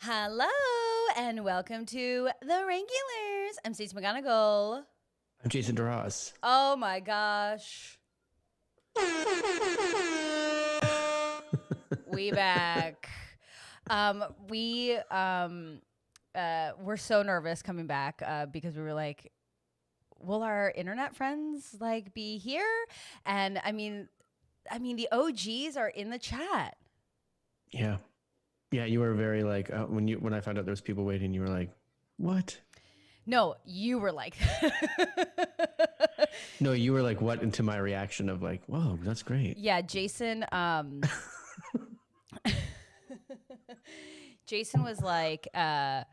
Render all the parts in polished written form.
Hello and welcome to The Regulars. I'm Stacey McGonigal. I'm Jason DeRoss. Oh my gosh. We back. We're so nervous coming back because we were like, will our internet friends like be here? And I mean the OGs are in the chat. Yeah. Yeah, you were very like when I found out there was people waiting, you were like, "What?" No, you were like No, you were like, "What?" into my reaction of like, "Whoa, that's great." Yeah, Jason Jason was like I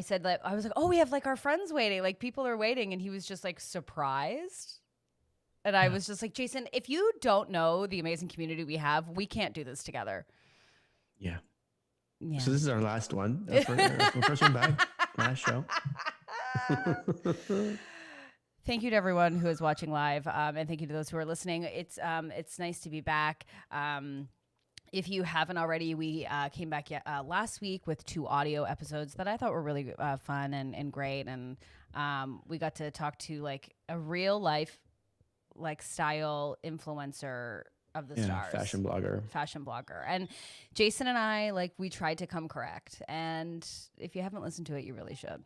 said that I was like, "Oh, we have like our friends waiting. Like people are waiting." And he was just like surprised. And I was just like, "Jason, if you don't know the amazing community we have, we can't do this together." Yeah. Yeah. So this is our last one. First one back. Last show. Thank you to everyone who is watching live, and thank you to those who are listening. It's nice to be back. If you haven't already, we came back last week with 2 audio episodes that I thought were really fun and great, and we got to talk to like a real life like style influencer of the stars, fashion blogger. and Jason and I we tried to come correct, and if you haven't listened to it, you really should.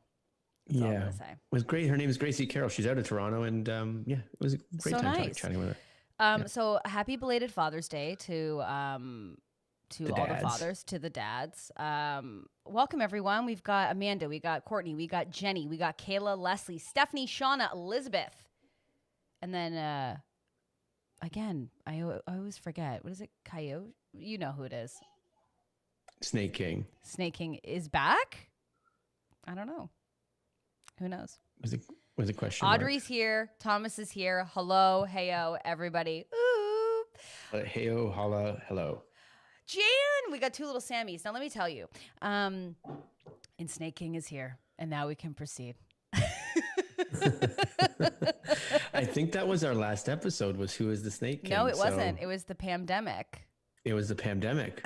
That's all I'm gonna say. It was great. Her name is Gracie Carroll. She's out of Toronto, and it was a great So time nice. chatting with her. So happy belated Father's Day to all the fathers, to the dads. Welcome everyone. We've got Amanda, we got Courtney, we got Jenny, we got Kayla, Leslie, Stephanie, Shauna, Elizabeth, and then again, I always forget. What is it? Coyote? You know who it is. Snake King. Snake King is back? I don't know. Who knows? Was a question. Audrey's here. Thomas is here. Hello. Heyo, everybody. Ooh. Heyo, holla, hello. Jan, we got 2 little Sammys. Now let me tell you. And Snake King is here. And now we can proceed. I think that was our last episode, was Who is the Snake King? No, it wasn't. It was the pandemic. It was the pandemic.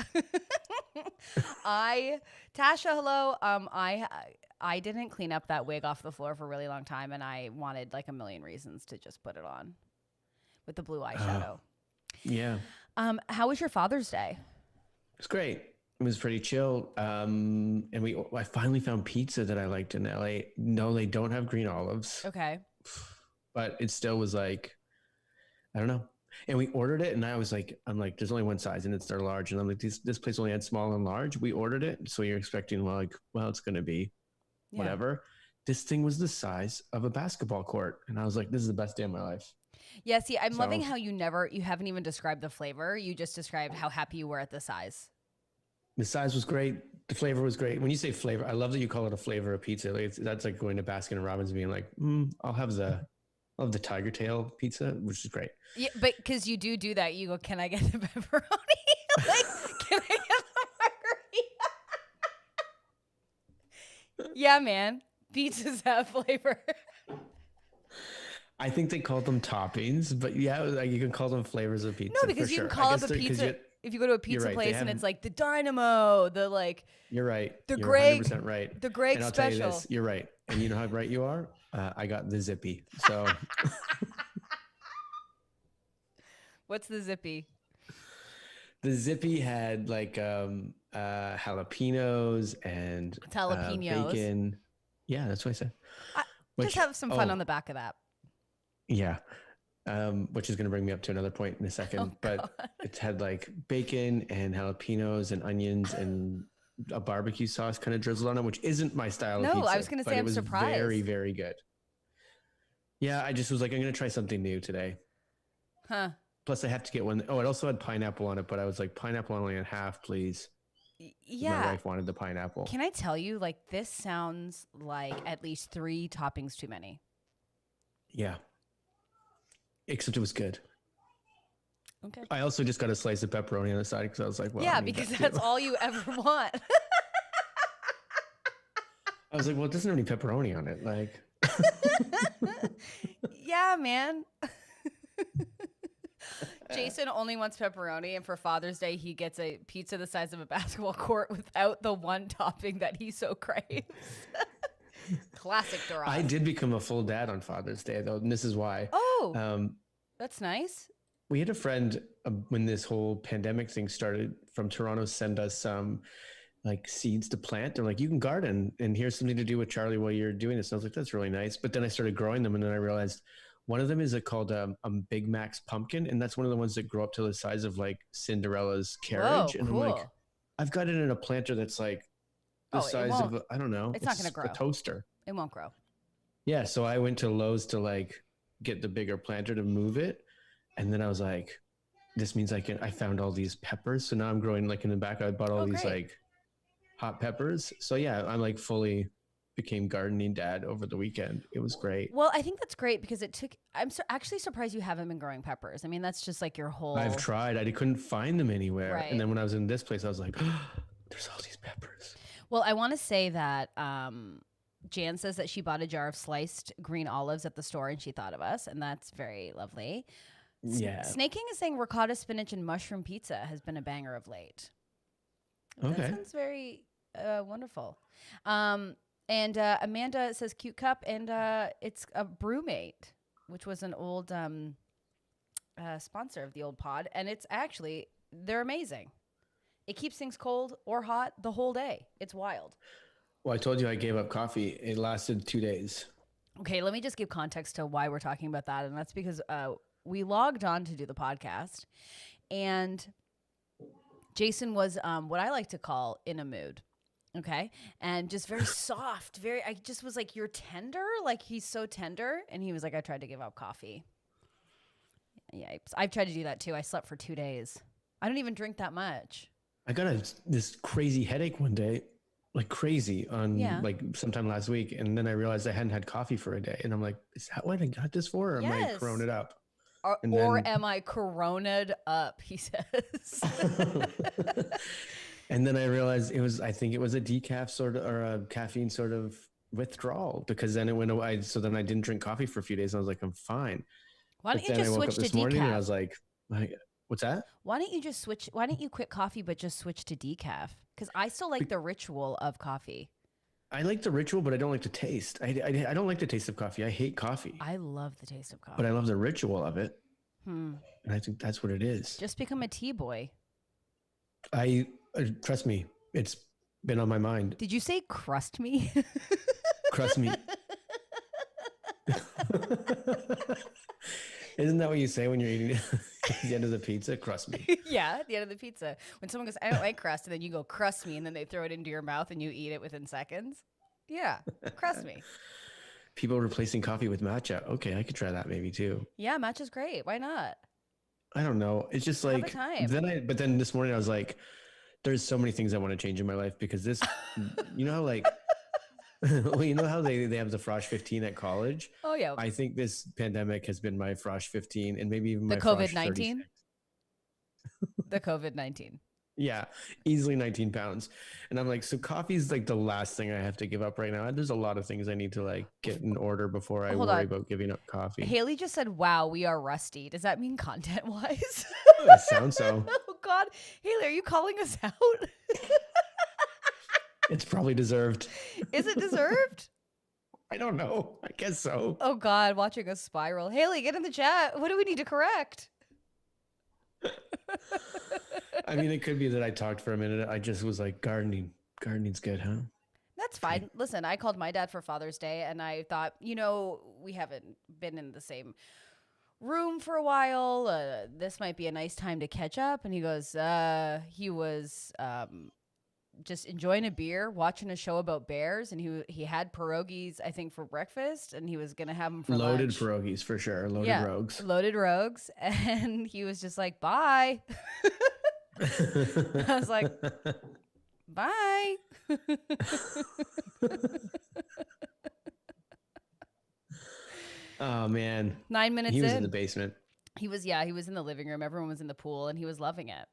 Tasha, hello. I didn't clean up that wig off the floor for a really long time, and I wanted like a million reasons to just put it on with the blue eyeshadow. Yeah. How was your Father's Day? It was great. It was pretty chill. And I finally found pizza that I liked in LA. No, they don't have green olives. Okay. But it still was like, I don't know. And we ordered it, and I'm like, there's only one size, and it's their large. And I'm like, this place only had small and large. We ordered it, so you're expecting well, it's gonna be whatever. This thing was the size of a basketball court, and I was like, this is the best day of my life. Yeah, see, I'm loving how you haven't even described the flavor. You just described how happy you were at the size. The size was great. The flavor was great. When you say flavor, I love that you call it a flavor of pizza. That's like going to Baskin and Robbins and being like, I'll have the Tiger Tail pizza, which is great. Yeah, but because you do that, you go, can I get the pepperoni? Can I get the margarita? Yeah, man. Pizzas have flavor. I think they called them toppings, but yeah, you can call them flavors of pizza. No, because you can call up a pizza. If you go to a pizza place and it's like the Dynamo, the like. You're right. The You're Greg. 100% right. The Greg and I'll special. tell you this, you're right. And you know how right you are? I got the Zippy. So. What's the Zippy? The Zippy had like jalapenos and bacon. Yeah, that's what I said. Just have some fun on the back of that. Yeah. Which is going to bring me up to another point in a second. But it had like bacon and jalapenos and onions and a barbecue sauce kind of drizzled on it, which isn't my style of pizza. No, I was going to say I'm surprised. Very, very good. Yeah, I just was like, I'm going to try something new today. Huh. Plus, I have to get one. Oh, it also had pineapple on it, but I was like, pineapple only in half, please. Yeah. My wife wanted the pineapple. Can I tell you, like, this sounds like at least 3 toppings too many. Yeah. Except it was good. Okay. I also just got a slice of pepperoni on the side because I was like, well, yeah, because that's all you ever want. I was like, well, it doesn't have any pepperoni on it. Like, yeah, man. Jason only wants pepperoni, and for Father's Day, he gets a pizza the size of a basketball court without the one topping that he so craves. Classic Duras. I did become a full dad on Father's Day, though, and this is why. Oh, Um, that's nice. we had a friend when this whole pandemic thing started from Toronto send us some like seeds to plant. They're like, you can garden, and here's something to do with Charlie while you're doing this. And I was like, that's really nice. But then I started growing them, and then I realized one of them is called a Big Mac's pumpkin, and that's one of the ones that grow up to the size of like Cinderella's carriage. Whoa, and cool. I'm like, I've got it in a planter that's like the size of I don't know. It's not going to grow. A toaster. It won't grow. Yeah, so I went to Lowe's to like get the bigger planter to move it, and then I was like, this means I found all these peppers. So now I'm growing like in the back. I bought all these great. like hot peppers. So yeah, I'm like fully became gardening dad over the weekend. It was great. Well, I think that's great because I'm actually surprised you haven't been growing peppers. I mean, that's just like your whole. I've tried. I couldn't find them anywhere. Right. And then when I was in this place, I was like, there's all these peppers. Well, I want to say that Jan says that she bought a jar of sliced green olives at the store and she thought of us, and that's very lovely. Yeah. Snake King is saying ricotta, spinach, and mushroom pizza has been a banger of late. Okay. That sounds very wonderful. And Amanda says cute cup, and it's a Brewmate, which was an old sponsor of the old pod, and it's actually, they're amazing. It keeps things cold or hot the whole day. It's wild. Well, I told you I gave up coffee. It lasted 2 days. Okay, let me just give context to why we're talking about that, and that's because we logged on to do the podcast, and Jason was what I like to call in a mood. Okay. And just very soft, I just was like, you're tender. Like he's so tender. And he was like, I tried to give up coffee. Yipes. I've tried to do that too. I slept for 2 days. I don't even drink that much. I got this crazy headache one day, like crazy on like sometime last week. And then I realized I hadn't had coffee for a day. And I'm like, is that what I got this for? Or am I throwing it up? Or am I corona'd up? He says. And then I realized I think it was a decaf sort of, or a caffeine sort of withdrawal, because then it went away. So then I didn't drink coffee for a few days. And I was like, I'm fine. Why don't you just switch to this morning decaf? and I was like, what's that? Why don't you quit coffee, but just switch to decaf? Because I still like the ritual of coffee. I like the ritual, but I don't like the taste. I don't like the taste of coffee. I hate coffee. I love the taste of coffee. But I love the ritual of it. And I think that's what it is. Just become a tea boy. Trust me, it's been on my mind. Did you say crust me? Crust me. Isn't that what you say when you're eating at the end of the pizza? Crust me. Yeah, at the end of the pizza. When someone goes, I don't like crust, and then you go, crust me, and then they throw it into your mouth and you eat it within seconds. Yeah, crust me. People replacing coffee with matcha. Okay, I could try that maybe too. Yeah, matcha's great. Why not? I don't know. It's just like, but then this morning I was like, there's so many things I want to change in my life, because this, you know how like, well, you know how they have the Frosh 15 at college? Oh, yeah. I think this pandemic has been my Frosh 15 and maybe even the my COVID-19. The COVID-19. Yeah, easily 19 pounds. And I'm like, so coffee's like the last thing I have to give up right now. There's a lot of things I need to like get in order before I worry about giving up coffee. Haley just said, wow, we are rusty. Does that mean content-wise? It sounds so. Oh, God. Haley, are you calling us out? It's probably deserved. Is it deserved? I don't know. I guess so. Oh, God, watching us spiral. Haley, get in the chat. What do we need to correct? I mean, it could be that I talked for a minute. I just was like, gardening's good, huh? That's fine. Listen, I called my dad for Father's Day, and I thought, we haven't been in the same room for a while. This might be a nice time to catch up. And he goes, he was just enjoying a beer, watching a show about bears, and he had pierogies, I think, for breakfast, and he was gonna have them for loaded lunch. Pierogies for sure. Loaded rogues, and he was just like, bye. I was like, bye. Oh man, 9 minutes he was in the basement. He was in the living room. Everyone was in the pool, and he was loving it.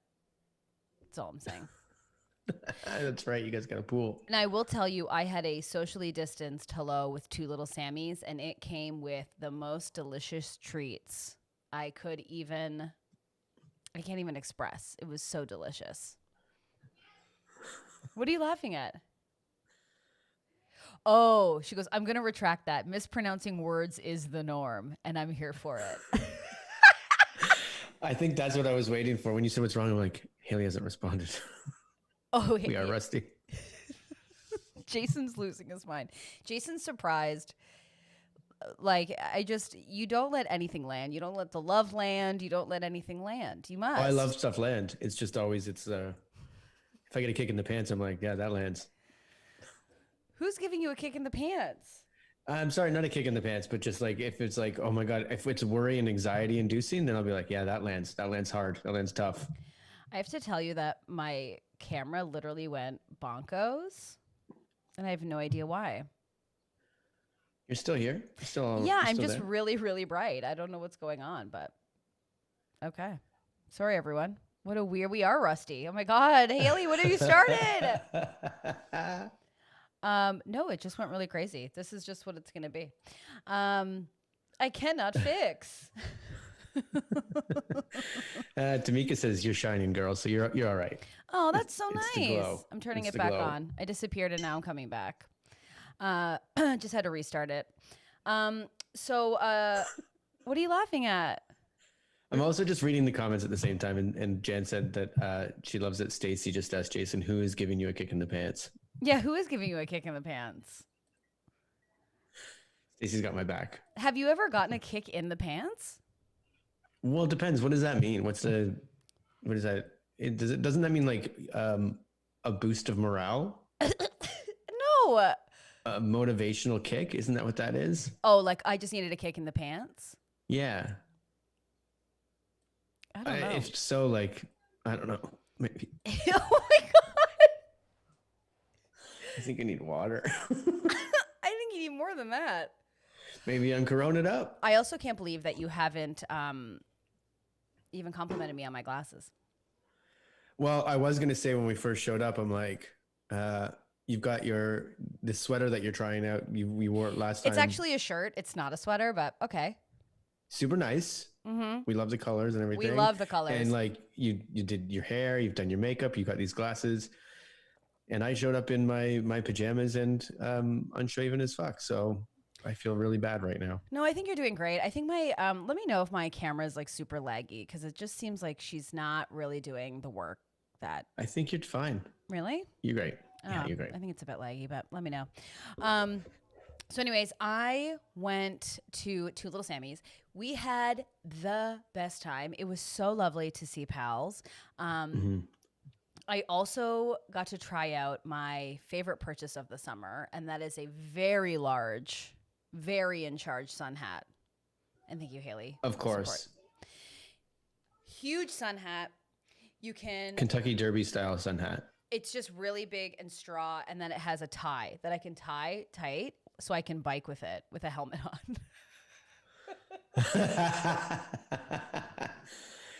That's all I'm saying. That's right. You guys got a pool. And I will tell you, I had a socially distanced hello with two little Sammys, and it came with the most delicious treats I could even I can't even express. It was so delicious. What are you laughing at? Oh, she goes, I'm going to retract that. Mispronouncing words is the norm, and I'm here for it. I think that's what I was waiting for. When you said what's wrong, I'm like, Haley hasn't responded. Oh, We are rusty. Jason's losing his mind. Jason's surprised. Like, you don't let anything land. You don't let the love land. You don't let anything land. You must. Oh, I love stuff land. It's just always, if I get a kick in the pants, I'm like, yeah, that lands. Who's giving you a kick in the pants? I'm sorry, not a kick in the pants, but just like if it's like, oh my God, if it's worry and anxiety inducing, then I'll be like, yeah, that lands. That lands hard. That lands tough. I have to tell you that my camera literally went bonkos, and I have no idea why. You're still here? I'm still just there? really, really bright. I don't know what's going on, but okay. Sorry, everyone. We are rusty. Oh my God, Haley, what have you started? No, it just went really crazy. This is just what it's going to be. I cannot fix. Tamika says you're shining, girl. So you're all right. Oh, that's so It's the nice. glow. I'm turning It's it the back glow. on. I disappeared and now I'm coming back. Just had to restart it. So what are you laughing at? I'm also just reading the comments at the same time, and Jan said that she loves that Stacy just asked Jason, who is giving you a kick in the pants? Yeah, who is giving you a kick in the pants? Stacy's got my back. Have you ever gotten a kick in the pants? Well, it depends. What does that mean? What is that? Doesn't that mean like a boost of morale? No. A motivational kick? Isn't that what that is? Oh, like I just needed a kick in the pants? Yeah. I don't know. If so, like, I don't know. Maybe. Oh my God. I think I need water. I think you need more than that. Maybe I'm coroned up. I also can't believe that you haven't even complimented me on my glasses. Well, I was going to say when we first showed up, I'm like, you've got this sweater that you're trying out. We wore it last time. It's actually a shirt. It's not a sweater, but okay. Super nice. Mm-hmm. We love the colors and everything. We love the colors. And like you did your hair, you've done your makeup, you got these glasses. And I showed up in my pajamas and unshaven as fuck. So I feel really bad right now. No, I think you're doing great. I think my let me know if my camera is like super laggy because it just seems like she's not really doing the work that. I think you're fine. Really? You're great. Oh, Yeah, you're great. I think it's a bit laggy, but let me know. So anyways, I went to Little Sammy's. We had the best time. It was so lovely to see pals. I also got to try out my favorite purchase of the summer, and that is a very large, very in charge sun hat. And thank you, Haley. Of course. Support. Huge sun hat. You can Kentucky Derby style sun hat. It's just really big and straw, and then it has a tie that I can tie tight so I can bike with it with a helmet on.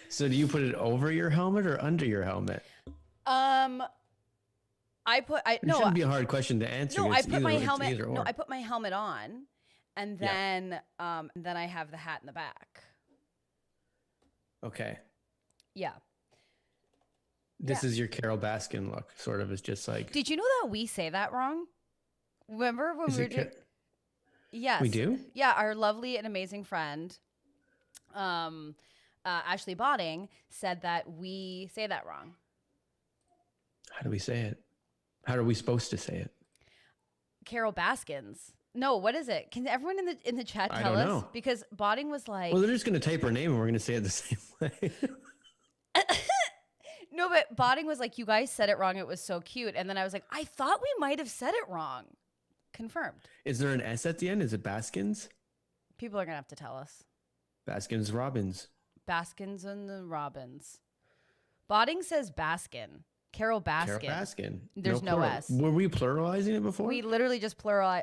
So do you put it over your helmet or under your helmet? It shouldn't be a hard question to answer. No, It's I put my either- it's helmet. either No, or. I put my helmet on, and then I have the hat in the back. Okay. Yeah. This is your Carol Baskin look, sort of. It's just like. Did you know that we say that wrong? Remember when Is we it were doing? Yes. We do? Yeah, our lovely and amazing friend, Ashley Botting, said that we say that wrong. How do we say it? How are we supposed to say it? Carol Baskins. No, what is it? Can everyone in the chat I tell don't us? know. Because Botting was like, Well, they're just going to type her name and we're going to say it the same way. no, but Botting was like, you guys said it wrong. It was so cute. And then I was like, I thought we might have said it wrong. Confirmed. Is there an S at the end? Is it Baskins? People are going to have to tell us. Baskins Robbins. Baskins and the Robbins. Botting says Baskin. Carol Baskin. Carol Baskin. There's no plural. S. Were we pluralizing it before? We literally just plural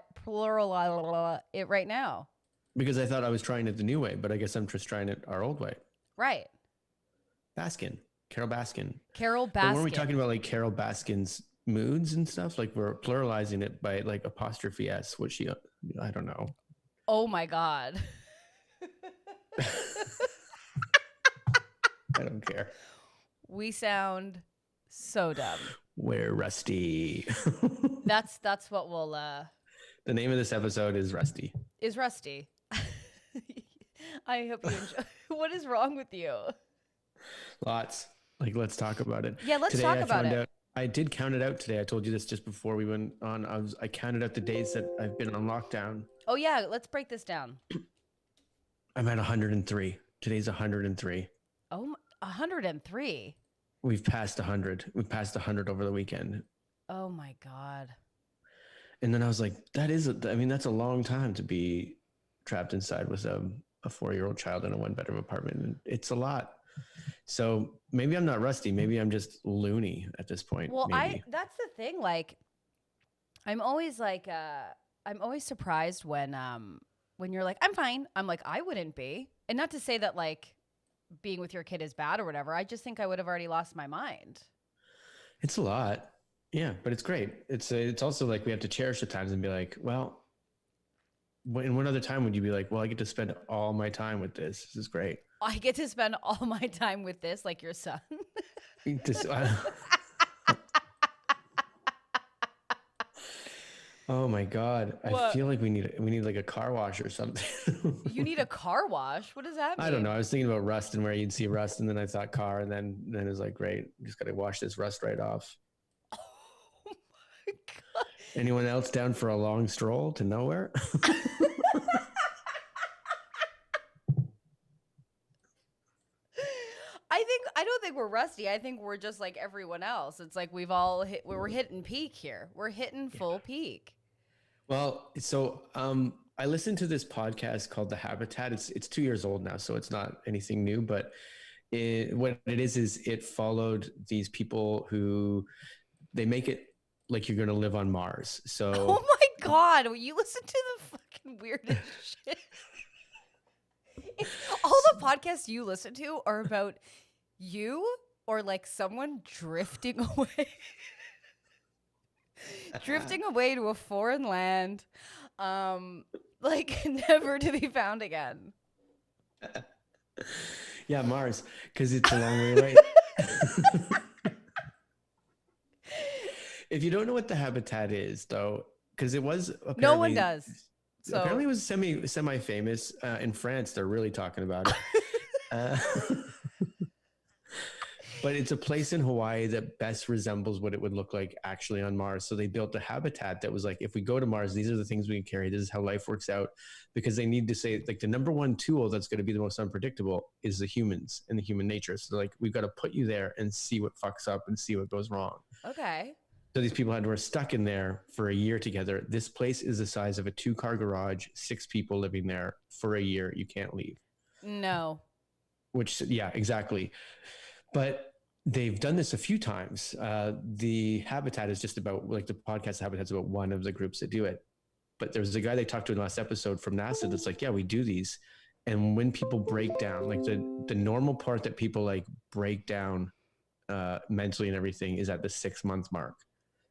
it right now. Because I thought I was trying it the new way, but I guess I'm just trying it our old way. Right. Baskin. Carol Baskin. Carol But Baskin. weren't we talking about like Carol Baskin's moods and stuff? Like we're pluralizing it by like apostrophe S, which I don't know. Oh my God. I don't care. We sound so dumb. We're rusty. That's what we'll The name of this episode is Rusty. is Rusty. I hope you enjoy. What is wrong with you? Lots. Like, let's talk about it. Yeah, let's Today talk I about found it. out, I did count it out today. I told you this just before we went on. I counted out the days that I've been on lockdown. Oh yeah, let's break this down. I'm at 103. Today's 103. Oh, 103. We've passed 100. We passed 100 over the weekend. Oh my God. And then I was like, that's a long time to be trapped inside with a 4-year-old child in a 1-bedroom apartment. And it's a lot. So maybe I'm not rusty. Maybe I'm just loony at this point. Well, maybe. that's the thing. Like, I'm always surprised when you're like, I'm fine. I'm like, I wouldn't be. And not to say that like being with your kid is bad or whatever. I just think I would have already lost my mind. It's a lot. Yeah, but it's great. It's also like we have to cherish the times and be like, well, in one other time would you be like, well, I get to spend all my time with this. This is great. I get to spend all my time with this, like your son. Oh my God. What? I feel like we need like a car wash or something. You need a car wash? What does that mean? I don't know. I was thinking about rust and where you'd see rust, and then I thought car, and then it was like, great, just got to wash this rust right off. Oh my God. Anyone else down for a long stroll to nowhere? I don't think we're rusty. I think we're just like everyone else. It's like we're hitting peak here. We're hitting full peak. Well, so I listened to this podcast called The Habitat. It's 2 years old now, so it's not anything new. But what it is it followed these people who they make it like you're going to live on Mars. So oh my God, you listen to the fucking weirdest shit. All the podcasts you listen to are about you or like someone drifting away. Drifting away to a foreign land, like never to be found again. Yeah, Mars, because it's a long way away. If you don't know what the Habitat is, though, because it was apparently, No one does. So apparently it was semi famous in France. They're really talking about it. But it's a place in Hawaii that best resembles what it would look like actually on Mars. So they built a habitat that was like, if we go to Mars, these are the things we can carry. This is how life works out. Because they need to say, like, the number one tool that's going to be the most unpredictable is the humans and the human nature. So like, we've got to put you there and see what fucks up and see what goes wrong. okay. So these people were stuck in there for a year together. This place is the size of a 2-car garage, 6 people living there for a year. You can't leave. No. Which, yeah, exactly. But they've done this a few times. The Habitat is just about, like, the podcast Habitat's about one of the groups that do it. But there was a guy they talked to in the last episode from NASA that's like, yeah, we do these. And when people break down, like the normal part that people like break down mentally and everything is at the 6-month mark.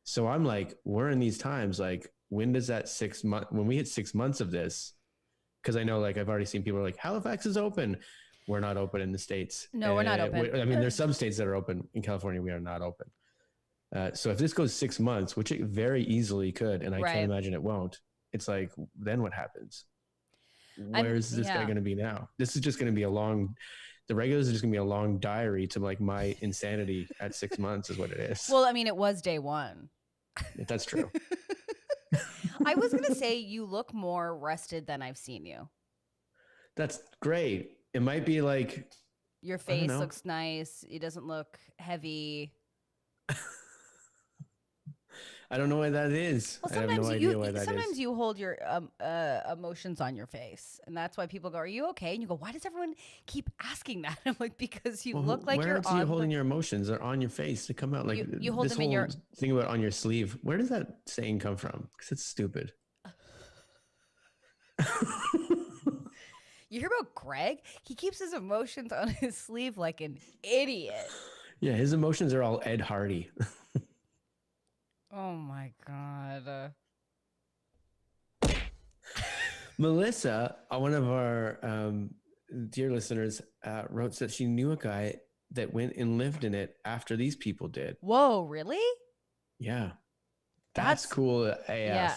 So I'm like, we're in these times, like, when does that 6 month, when we hit 6 months of this, because I know, like, I've already seen people are like, Halifax is open. We're not open in the States. No, we're not open. I mean, there's some states that are open. In California, we are not open. So if this goes 6 months, which it very easily could, and I Right. can't imagine it won't, it's like, then what happens? Where's this guy going to be now? This is just going to be the regulars are just going to be a long diary to like my insanity at 6 months is what it is. Well, I mean, it was day one. That's true. I was going to say you look more rested than I've seen you. That's great. It might be like, Your face looks nice. It doesn't look heavy. I don't know why that is. Well, I have no idea why that is. sometimes you hold your emotions on your face, and that's why people go, "Are you okay?" And you go, "Why does everyone keep asking that?" I'm like, "Because you look like where you're else on." Are you holding your emotions? They're on your face. They come out like you hold this them in whole your thing about on your sleeve. Where does that saying come from? Because it's stupid. You hear about Greg? He keeps his emotions on his sleeve like an idiot. Yeah, his emotions are all Ed Hardy. Oh my God. Melissa, one of our dear listeners, wrote that she knew a guy that went and lived in it after these people did. Whoa, really? Yeah. That's That's cool AF. yeah.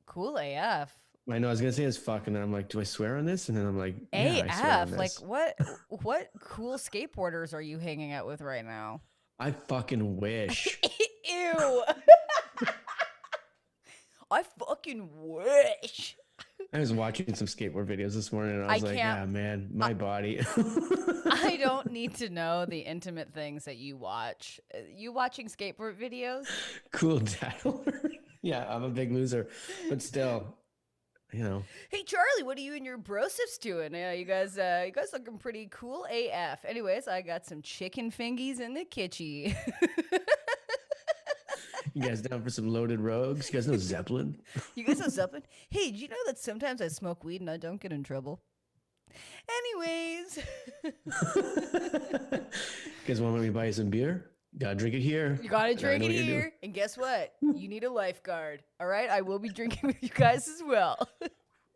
Cool AF. I know I was gonna say it's fuck, and then I'm like, do I swear on this? And then I'm like, yeah, I swear on AF. Like this. what cool skateboarders are you hanging out with right now? I fucking wish. Ew. I fucking wish. I was watching some skateboard videos this morning, and I was like, can't- yeah, man, my body. I don't need to know the intimate things that you watch. You watching skateboard videos? Cool dad alert. Yeah, I'm a big loser, but still, you know. Hey Charlie, what are you and your brosips doing? You guys looking pretty cool AF. Anyways, I got some chicken fingies in the kitchen. You guys down for some loaded rogues? You guys know Zeppelin? You guys know Zeppelin? Hey, do you know that sometimes I smoke weed and I don't get in trouble? Anyways. You guys want me to buy you some beer? Gotta drink it here. You gotta And I drink know it what you're doing. here. And guess what? You need a lifeguard. All right? I will be drinking with you guys as well.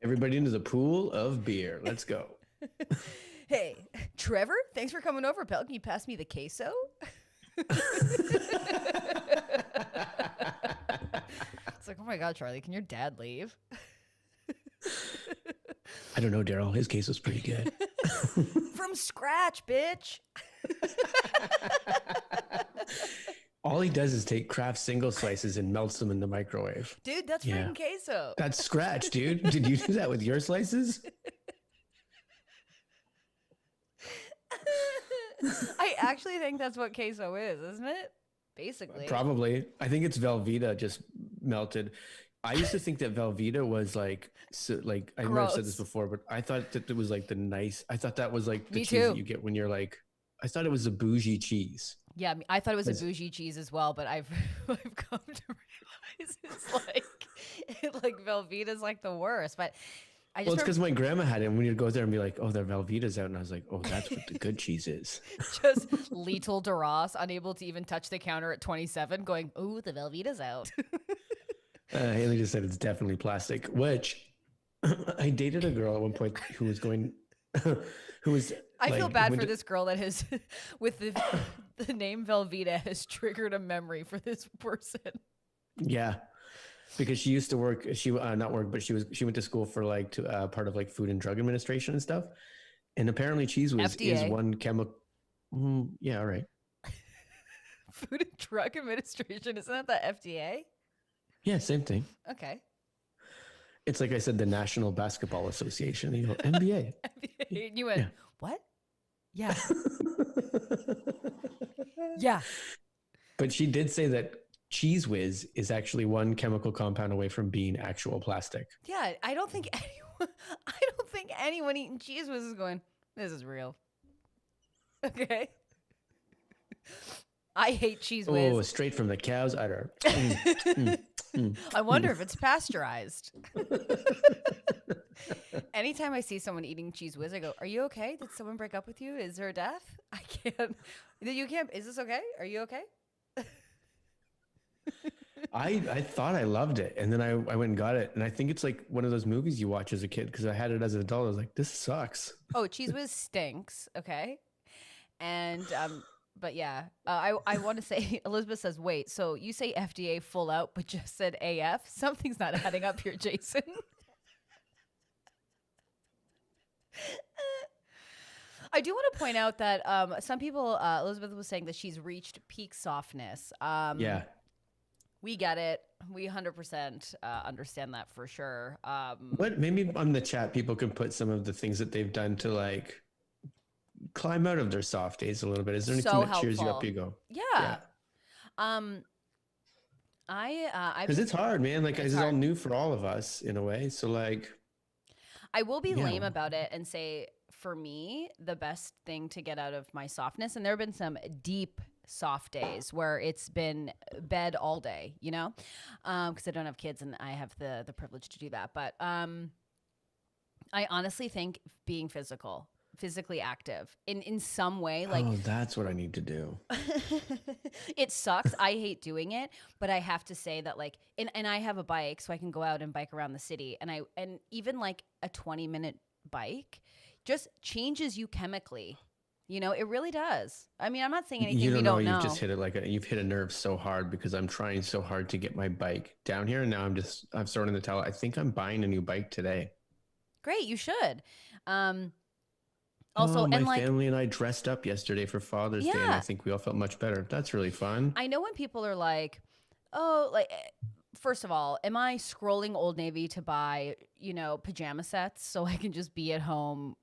Everybody into the pool of beer. Let's go. Hey, Trevor, thanks for coming over, pal. Can you pass me the queso? It's like, oh my God, Charlie, can your dad leave? I don't know, Daryl. His case was pretty good. From scratch, bitch. All he does is take Kraft single slices and melts them in the microwave. Dude, that's Yeah. freaking queso. That's scratch, dude. Did you do that with your slices? I actually think that's what queso is, isn't it? Basically. Probably. I think it's Velveeta just melted. I used to think that Velveeta was like, so, like I might have said this Gross. before, but I thought that it was like the nice. I thought that was like the Me cheese too. that you get when you're like. I thought it was a bougie cheese. Yeah, I thought it was a It's- bougie cheese as well, but I've I've come to realize it's like Velveeta's like the worst. But I Well, just it's because my grandma had it. And when you'd go there and be like, "Oh, their Velveeta's out," and I was like, "Oh, that's what the good cheese is." just Little DeRoss, unable to even touch the counter at 27, going, "Ooh, the Velveeta's out." Haley just said it's definitely plastic. Which I dated a girl at one point who was going, who was. I feel like, bad went for to- this girl that has, with the name Velveeta, has triggered a memory for this person. Yeah, because she used to work. She not work, but she went to school for like to part of like Food and Drug Administration and stuff. And apparently, cheese is FDA. one chemical. Yeah, all right. Food and Drug Administration, isn't that the FDA? Yeah, same thing. Okay. It's like I said, the National Basketball Association. You know, NBA. FDA. And you went, Yeah. what? Yeah. Yeah. But she did say that Cheese Whiz is actually one chemical compound away from being actual plastic. Yeah. I don't think anyone eating cheese whiz is going, this is real. Okay. I hate cheese whiz. Oh, straight from the cow's udder. I wonder if it's pasteurized. Anytime I see someone eating cheese whiz, I go, "Are you okay? Did someone break up with you? Is there a death? I can't. You can't. Is this okay? Are you okay?" I thought I loved it, and then I went and got it, and I think it's like one of those movies you watch as a kid because I had it as an adult. I was like, this sucks. Oh, cheese whiz stinks. Okay, and but yeah, I want to say Elizabeth says, "Wait, so you say FDA full out, but just said AF? Something's not adding up here, Jason." I do want to point out that some people, Elizabeth was saying that she's reached peak softness. Yeah, We get it. We 100% understand that for sure. but maybe on the chat, people can put some of the things that they've done to like climb out of their soft days a little bit. Is there anything So that cheers you up? helpful. You go, Yeah. I because it's hard, man. Like It's this is all hard. new for all of us in a way. So like, I will be Yeah. lame about it and say, for me, the best thing to get out of my softness, and there have been some deep soft days where it's been bed all day, you know, because I don't have kids and I have the privilege to do that. But I honestly think being physically active in some way, like oh, that's what I need to do. it sucks. I hate doing it, but I have to say that like, and I have a bike, so I can go out and bike around the city, and even like a 20-minute bike just changes you chemically. It really does. I mean, I'm not saying anything You we don't know. don't You've just know. hit it you've hit a nerve so hard because I'm trying so hard to get my bike down here, and now I'm throwing in the towel. I think I'm buying a new bike today. Great, you should. Um, Oh, also, my and like, family and I dressed up yesterday for Father's Day, and I yeah, think we all felt much better. That's really fun. I know when people are like, oh, like, first of all, am I scrolling Old Navy to buy, pajama sets so I can just be at home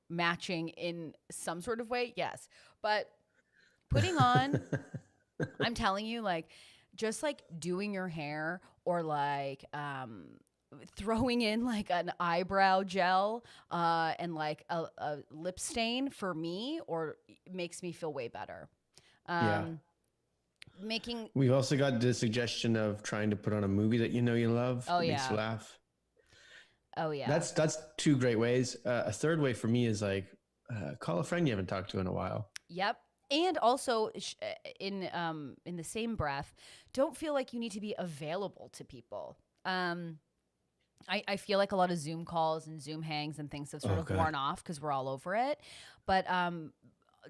matching in some sort of way? Yes. But putting on, I'm telling you, like, just like doing your hair or like, throwing in like an eyebrow gel and like a lip stain for me or makes me feel way better. Yeah. Um, making We've also got the suggestion of trying to put on a movie that you know you love Oh that makes yeah. you laugh. Oh yeah. That's two great ways. A third way for me is like call a friend you haven't talked to in a while. Yep. And also in the same breath, don't feel like you need to be available to people. I feel like a lot of Zoom calls and Zoom hangs and things have sort Oh of God. worn off because we're all over it. But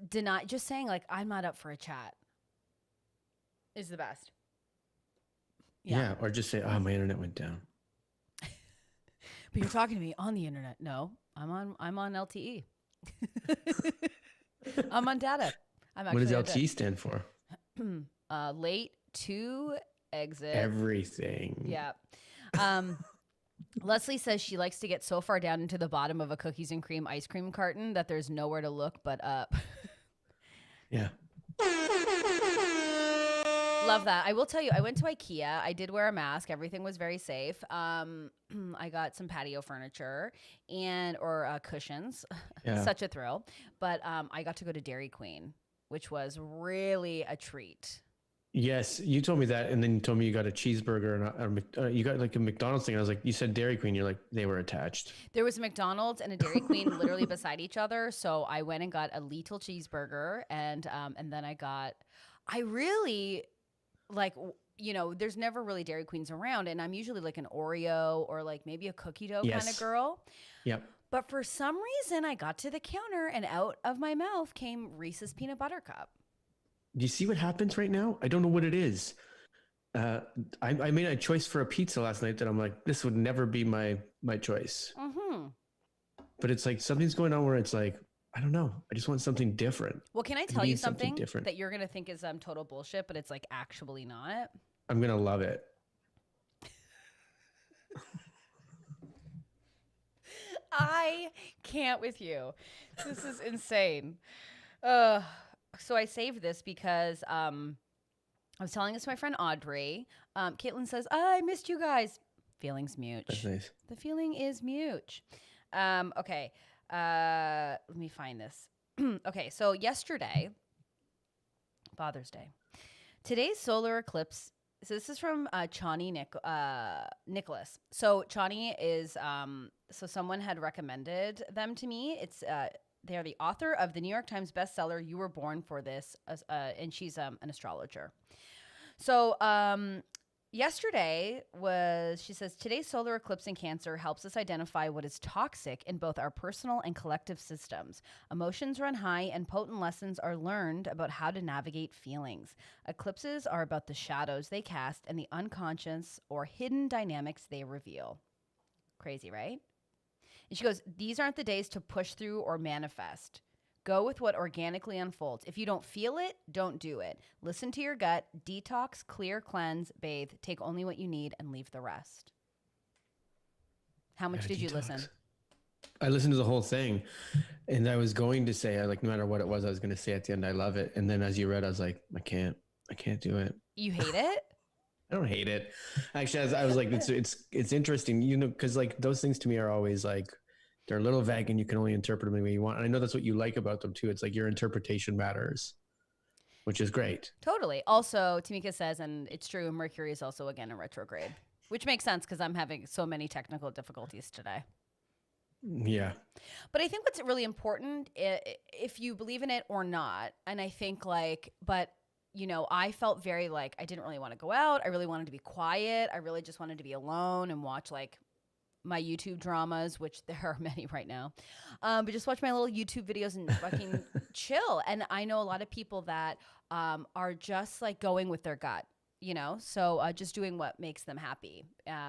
deny just saying like I'm not up for a chat is the best. Yeah. Yeah, or just say, "Oh, my internet went down." But you're talking to me on the internet. No, I'm on LTE. I'm on data. I'm What does actually LT stand for? late to exit. Everything. Yeah. Um, Leslie says she likes to get so far down into the bottom of a cookies and cream ice cream carton that there's nowhere to look but up. Yeah. Love that. I will tell you, I went to IKEA. I did wear a mask. Everything was very safe. I got some patio furniture or cushions. Yeah. Such a thrill. But I got to go to Dairy Queen, which was really a treat. Yes, you told me that, and then you told me you got a cheeseburger and you got like a McDonald's thing. I was like, you said Dairy Queen. You're like, they were attached. There was a McDonald's and a Dairy Queen literally beside each other. So I went and got a little cheeseburger, and then I really like there's never really Dairy Queens around, and I'm usually like an Oreo or like maybe a cookie dough kind of Yes. girl. Yep. But for some reason, I got to the counter and out of my mouth came Reese's Peanut Butter Cup. Do you see what happens right now? I don't know what it is. I made a choice for a pizza last night that I'm like, this would never be my choice. Mm-hmm. But it's like something's going on where it's like, I don't know. I just want something different. Well, can I I tell you need something something different. that you're gonna think is total bullshit, but it's like actually not? I'm gonna love it. I can't with you. This is insane. So I saved this because I was telling this to my friend Audrey. Caitlin says, I missed you guys. Feelings That's mute. nice. The feeling is mute. Okay. Let me find this. Okay, so yesterday, Father's Day. Today's solar eclipse. So this is from Chani Nicholas. So Chani is so someone had recommended them to me. It's they are the author of the New York Times bestseller "You Were Born for This," and she's an astrologer. So yesterday she says today's solar eclipse in Cancer helps us identify what is toxic in both our personal and collective systems. Emotions run high and potent lessons are learned about how to navigate feelings. Eclipses are about the shadows they cast and the unconscious or hidden dynamics they reveal. Crazy, right? And she goes, these aren't the days to push through or manifest. Go with what organically unfolds. If you don't feel it, don't do it. Listen to your gut, detox, clear, cleanse, bathe, take only what you need and leave the rest. How much did you listen? I listened to the whole thing, and I was going to say, like, no matter what it was, I was going to say at the end, I love it. And then as you read, I was like, I can't do it. You hate it? I don't hate it. Actually, I was like, it's interesting, because like those things to me are always like, they're a little vague and you can only interpret them the way you want. And I know that's what you like about them too. It's like your interpretation matters, which is great. Totally. Also, Tamika says, and it's true, Mercury is also again in retrograde, which makes sense because I'm having so many technical difficulties today. Yeah. But I think what's really important, if you believe in it or not, and I think I felt very like I didn't really want to go out. I really wanted to be quiet. I really just wanted to be alone and watch like my YouTube dramas, which there are many right now. But just watch my little YouTube videos and fucking chill. And I know a lot of people that are just like going with their gut, you know? So just doing what makes them happy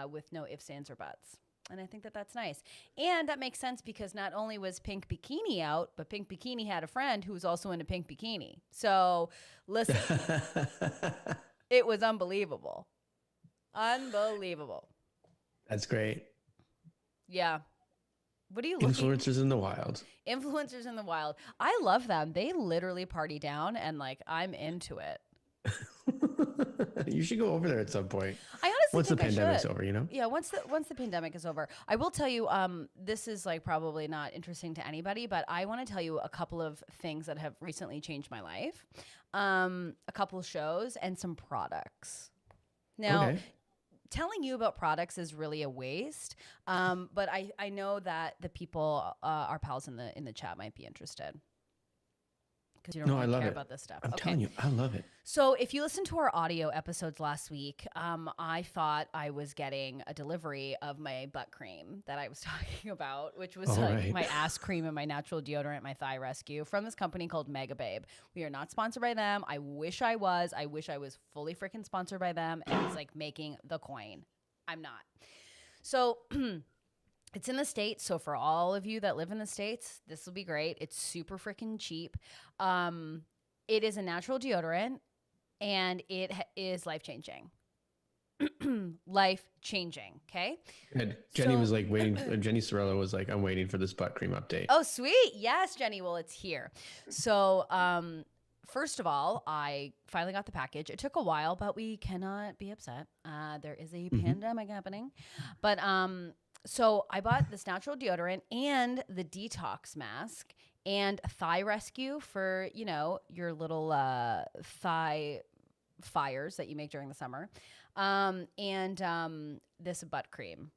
with no ifs, ands, or buts. And I think that that's nice. And that makes sense because not only was Pink Bikini out, but Pink Bikini had a friend who was also into Pink Bikini. So listen, it was unbelievable. Unbelievable. That's great. Yeah. What are you looking? Influencers in the wild. Influencers in the wild. I love them. They literally party down and like I'm into it. You should go over there at some point. I honestly Once the think pandemic's I should. over, you know? Yeah, once the pandemic is over. I will tell you, this is like probably not interesting to anybody, but I want to tell you a couple of things that have recently changed my life. A couple of shows and some products. Now, Okay. telling you about products is really a waste. But I know that the people, our pals in the chat might be interested. Because you don't No, I really love care it. about this stuff. I'm Okay. telling you, I love it. So if you listen to our audio episodes last week, I thought I was getting a delivery of my butt cream that I was talking about, which was All like right. my ass cream and my natural deodorant, my thigh rescue from this company called Mega Babe. We are not sponsored by them. I wish I was. I wish I was fully freaking sponsored by them and was like making the coin. I'm not. So it's in the States. So for all of you that live in the States, this will be great. It's super freaking cheap. It is a natural deodorant and it is life-changing. Life-changing, okay? Good. Jenny So- was like waiting. Jenny Sorello was like, I'm waiting for this butt cream update. Oh, sweet. Yes, Jenny. Well, it's here. So, first of all, I finally got the package. It took a while, but we cannot be upset. There is a pandemic happening. But so I bought this natural deodorant and the detox mask and thigh rescue for, you know, your little thigh fires that you make during the summer. And this butt cream.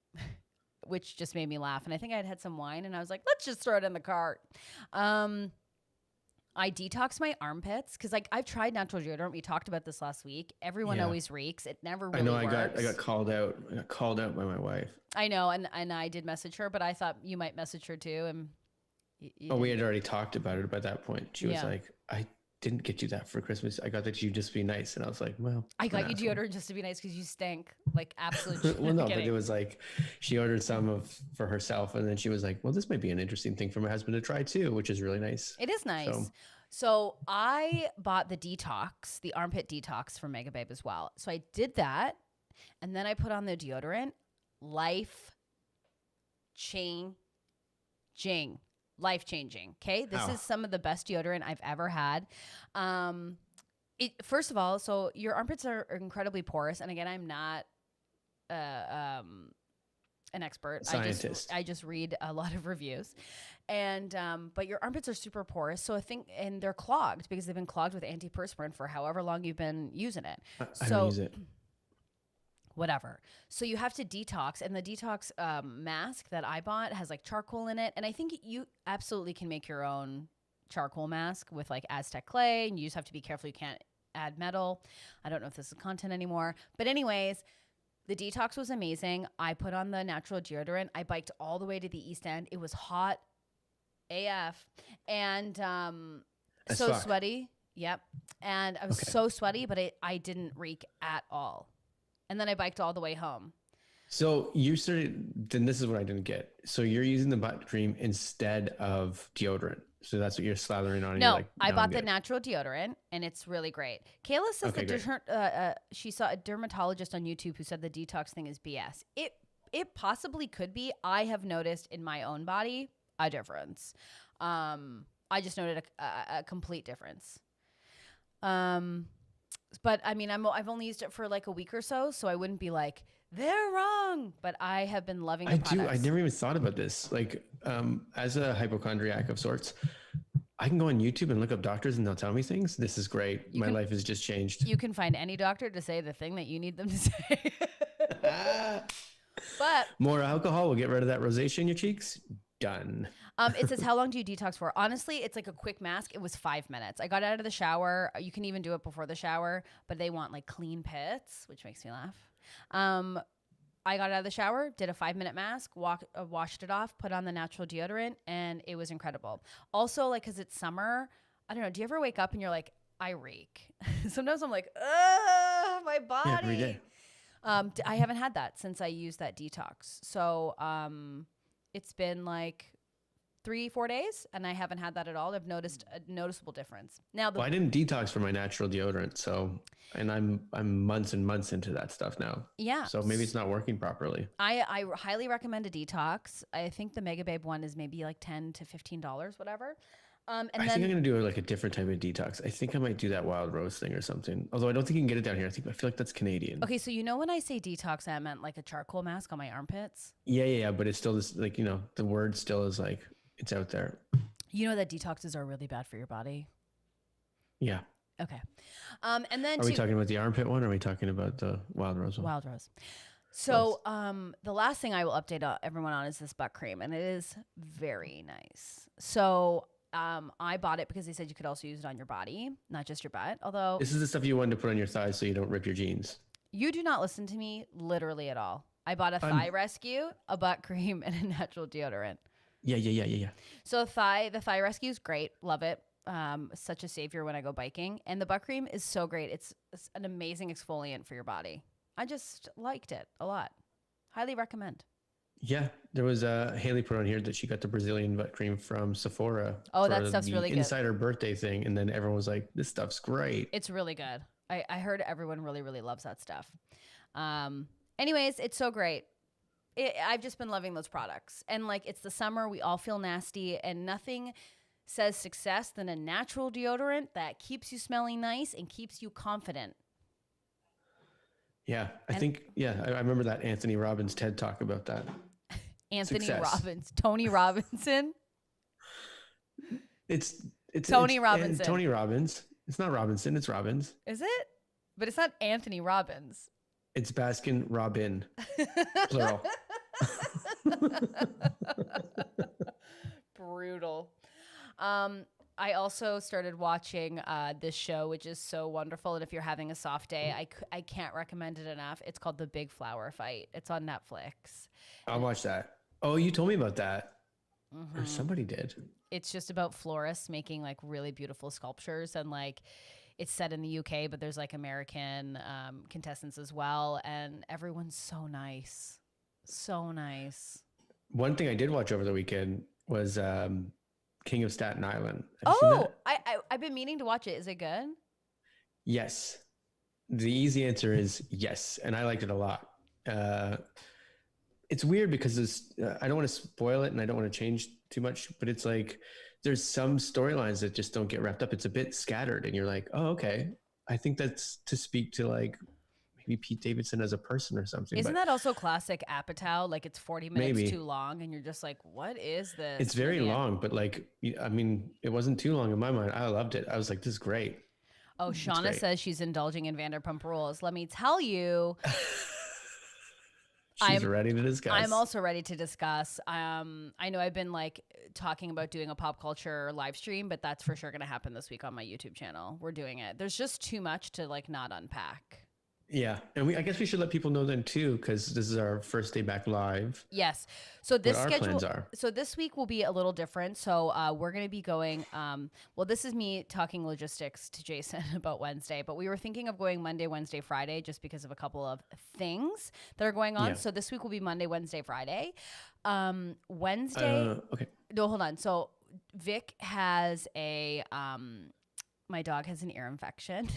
Which just made me laugh. And I think I had some wine and I was like, let's just throw it in the cart. I detox my armpits because like I've tried natural deodorant. We talked about this last week. Everyone Yeah. always reeks. It never really I know. works. I got called out. I got called out by my wife. I know, and I did message her, but I thought you might message her too. And Oh, we had already talked about it by that point. She was Yeah. like, I didn't get you that for Christmas. I got that you just be nice. And I was like, well, I got I'm you an asshole. deodorant just to be nice because you stink like absolute. Well, no, but kidding. it was like she ordered some for herself, and then she was like, "Well, this might be an interesting thing for my husband to try too," which is really nice. It is nice. So- So I bought the detox, the armpit detox from Mega Babe as well. So I did that, and then I put on the deodorant. Life changing. Life changing. Okay, this How? is some of the best deodorant I've ever had. First of all, so your armpits are incredibly porous, and again, I'm not an expert. Scientist. I just read a lot of reviews, and but your armpits are super porous. So I think, and they're clogged because they've been clogged with antiperspirant for however long you've been using it. I don't use it. Whatever. So you have to detox, and the detox mask that I bought has like charcoal in it, and I think you absolutely can make your own charcoal mask with like Aztec clay, and you just have to be careful you can't add metal. I don't know if this is content anymore, but anyways, the detox was amazing. I put on the natural deodorant. I biked all the way to the East End. It was hot AF, and As so fuck. sweaty. Yep, and I was Okay. so sweaty, but I didn't reek at all. And then I biked all the way home. So you started. Then this is what I didn't get. So you're using the butt cream instead of deodorant. So that's what you're slathering on. And No, you're like, I "No, bought I'm the good." natural deodorant, and it's really great. Kayla says Okay, great. she saw a dermatologist on YouTube who said the detox thing is BS. It possibly could be. I have noticed in my own body a difference. I just noted a complete difference. But I mean, I've only used it for like a week or so I wouldn't be like they're wrong. But I have been loving the I do. I products. never even thought about this. Like, as a hypochondriac of sorts, I can go on YouTube and look up doctors, and they'll tell me things. This is great. My life has just changed. You can find any doctor to say the thing that you need them to say. But More alcohol will get rid of that rosacea in your cheeks. Done. it says, how long do you detox for? Honestly, it's like a quick mask. It was 5 minutes. I got out of the shower. You can even do it before the shower, but they want like clean pits, which makes me laugh. I got out of the shower, did a 5-minute mask, washed it off, put on the natural deodorant, and it was incredible. Also, like, because it's summer, I don't know. Do you ever wake up and you're like, I reek? Sometimes I'm like, ugh, my Yeah, every day. body. I haven't had that since I used that detox. So it's been like 3-4 days, and I haven't had that at all. I've noticed a noticeable difference. Now, Well, I didn't detox for my natural deodorant, so and I'm months and months into that stuff now. yeah. So maybe it's not working properly. I highly recommend a detox. I think the Mega Babe one is maybe like $10 to $15, whatever. And I think I'm gonna do like a different type of detox. I think I might do that Wild Rose thing or something. Although I don't think you can get it down here. I feel like that's Canadian. okay, so you know when I say detox, I meant like a charcoal mask on my armpits. Yeah. But it's still this like the word still is like it's out there. You know that detoxes are really bad for your body. Yeah. Okay, and then Are we talking about the armpit one? Or are we talking about the Wild Rose one? Wild Rose. So the last thing I will update everyone on is this butt cream, and it is very nice. So I bought it because they said you could also use it on your body, not just your butt. Although This is the stuff you wanted to put on your thighs so you don't rip your jeans. you do not listen to me literally at all. I bought a thigh rescue, a butt cream, and a natural deodorant. Yeah. So the thigh rescue is great. Love it. Such a savior when I go biking. And the butt cream is so great. It's an amazing exfoliant for your body. I just liked it a lot. Highly recommend. Yeah, there was Haley put on here that she got the Brazilian butt cream from Sephora. Oh, that for stuff's the really good. Inside her birthday thing, and then everyone was like, "This stuff's great." It's really good. I heard everyone really, really loves that stuff. Anyways, it's so great. I've just been loving those products. And like, it's the summer. We all feel nasty, and nothing says success than a natural deodorant that keeps you smelling nice and keeps you confident. Yeah, I remember that Anthony Robbins TED talk about that. Anthony Success. Robbins, Tony Robinson. It's Tony Robinson. Tony Robbins. It's not Robinson. It's Robbins. Is it? But it's not Anthony Robbins. It's Baskin Robin, plural. Brutal. I also started watching this show, which is so wonderful. And if you're having a soft day, I can't recommend it enough. It's called The Big Flower Fight. It's on Netflix. I'll watch that. Oh, you told me about that. Or somebody did. It's just about florists making like really beautiful sculptures, and like it's set in the UK, but there's like American contestants as well. And everyone's so nice. So nice. One thing I did watch over the weekend was King of Staten Island. Have you seen that? I've been meaning to watch it. Is it good? Yes. The easy answer is yes. And I liked it a lot. It's weird because I don't want to spoil it and I don't want to change too much, but it's like there's some storylines that just don't get wrapped up. It's a bit scattered and you're like, oh, okay. I think that's to speak to like maybe Pete Davidson as a person or something. Isn't that also classic Apatow? Like it's 40 minutes too long and you're just like, what is this? It's very long, but like, I mean, it wasn't too long in my mind. I loved it. I was like, this is great. Oh, Shauna says she's indulging in Vanderpump Rules. Let me tell you. She's ready to discuss. I'm also ready to discuss. I know I've been like talking about doing a pop culture live stream, but that's for sure going to happen this week on my YouTube channel. We're doing it. There's just too much to like not unpack. Yeah. And I guess we should let people know then too, because this is our first day back live. Yes. So this what our plans are. So this week will be a little different. So we're going to be going, well, this is me talking logistics to Jason about Wednesday, but we were thinking of going Monday, Wednesday, Friday, just because of a couple of things that are going on. Yeah. So this week will be Monday, Wednesday, Friday. Wednesday. Okay. No, hold on. So Vic has my dog has an ear infection.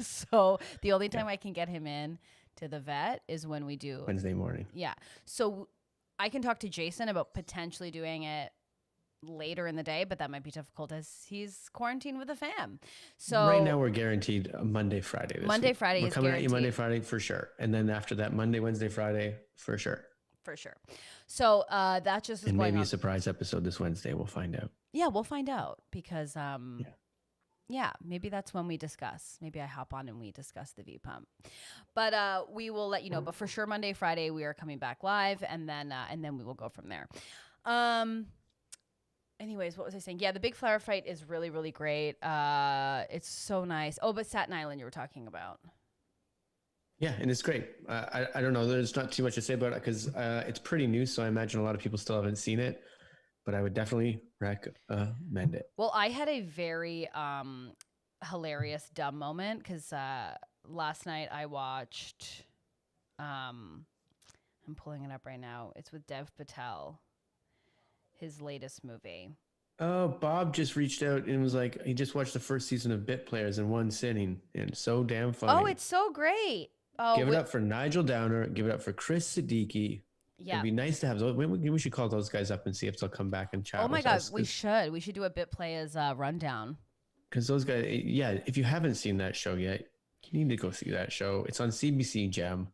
So the only time I can get him in to the vet is when we do Wednesday morning. Yeah. So I can talk to Jason about potentially doing it later in the day, but that might be difficult as he's quarantined with a fam. So right now we're guaranteed Monday, Friday. Monday, week. Friday we're is coming guaranteed. at you Monday, Friday for sure. And then after that, Monday, Wednesday, Friday for sure. For sure. So that just is and going maybe on. A surprise episode this Wednesday. We'll find out. Yeah, we'll find out because yeah, maybe that's when we discuss. Maybe I hop on and we discuss the V pump. But we will let you know. But for sure, Monday, Friday, we are coming back live, and then we will go from there. Anyways, what was I saying? Yeah, the Big Flower Fight is really, really great. It's so nice. Oh, but Staten Island you were talking about. Yeah, and it's great. I don't know. There's not too much to say about it because it's pretty new, so I imagine a lot of people still haven't seen it. But I would definitely recommend it. Well, I had a very hilarious dumb moment because last night I watched. Um, I'm pulling it up right now. It's with Dev Patel, his latest movie. Oh, Bob just reached out and was like, he just watched the first season of Bit Players in one sitting, and it's so damn funny. Oh, it's so great. Oh, Give it up for Nigel Downer. Give it up for Chris Siddiqui. yeah. It'd be nice to have those. We should call those guys up and see if they'll come back and chat. Oh my with God, us, we should. We should do a Bit Players rundown. because those guys, yeah. If you haven't seen that show yet, you need to go see that show. It's on CBC Gem.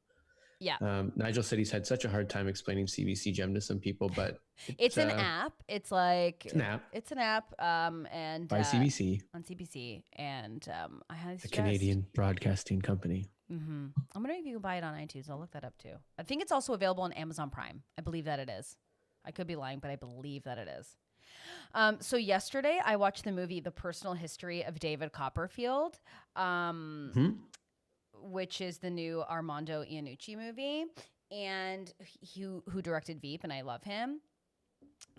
Yeah. Nigel said he's had such a hard time explaining CBC Gem to some people, but it's an app. It's like it's an app. It's an app. And by CBC on CBC, and I highly suggest. A Canadian broadcasting company. Mm-hmm. I'm wondering if you can buy it on iTunes. I'll look that up too. I think it's also available on Amazon Prime. I believe that it is. I could be lying, but I believe that it is. So yesterday I watched the movie The Personal History of David Copperfield. Which is the new Armando Iannucci movie, and who directed Veep, and I love him.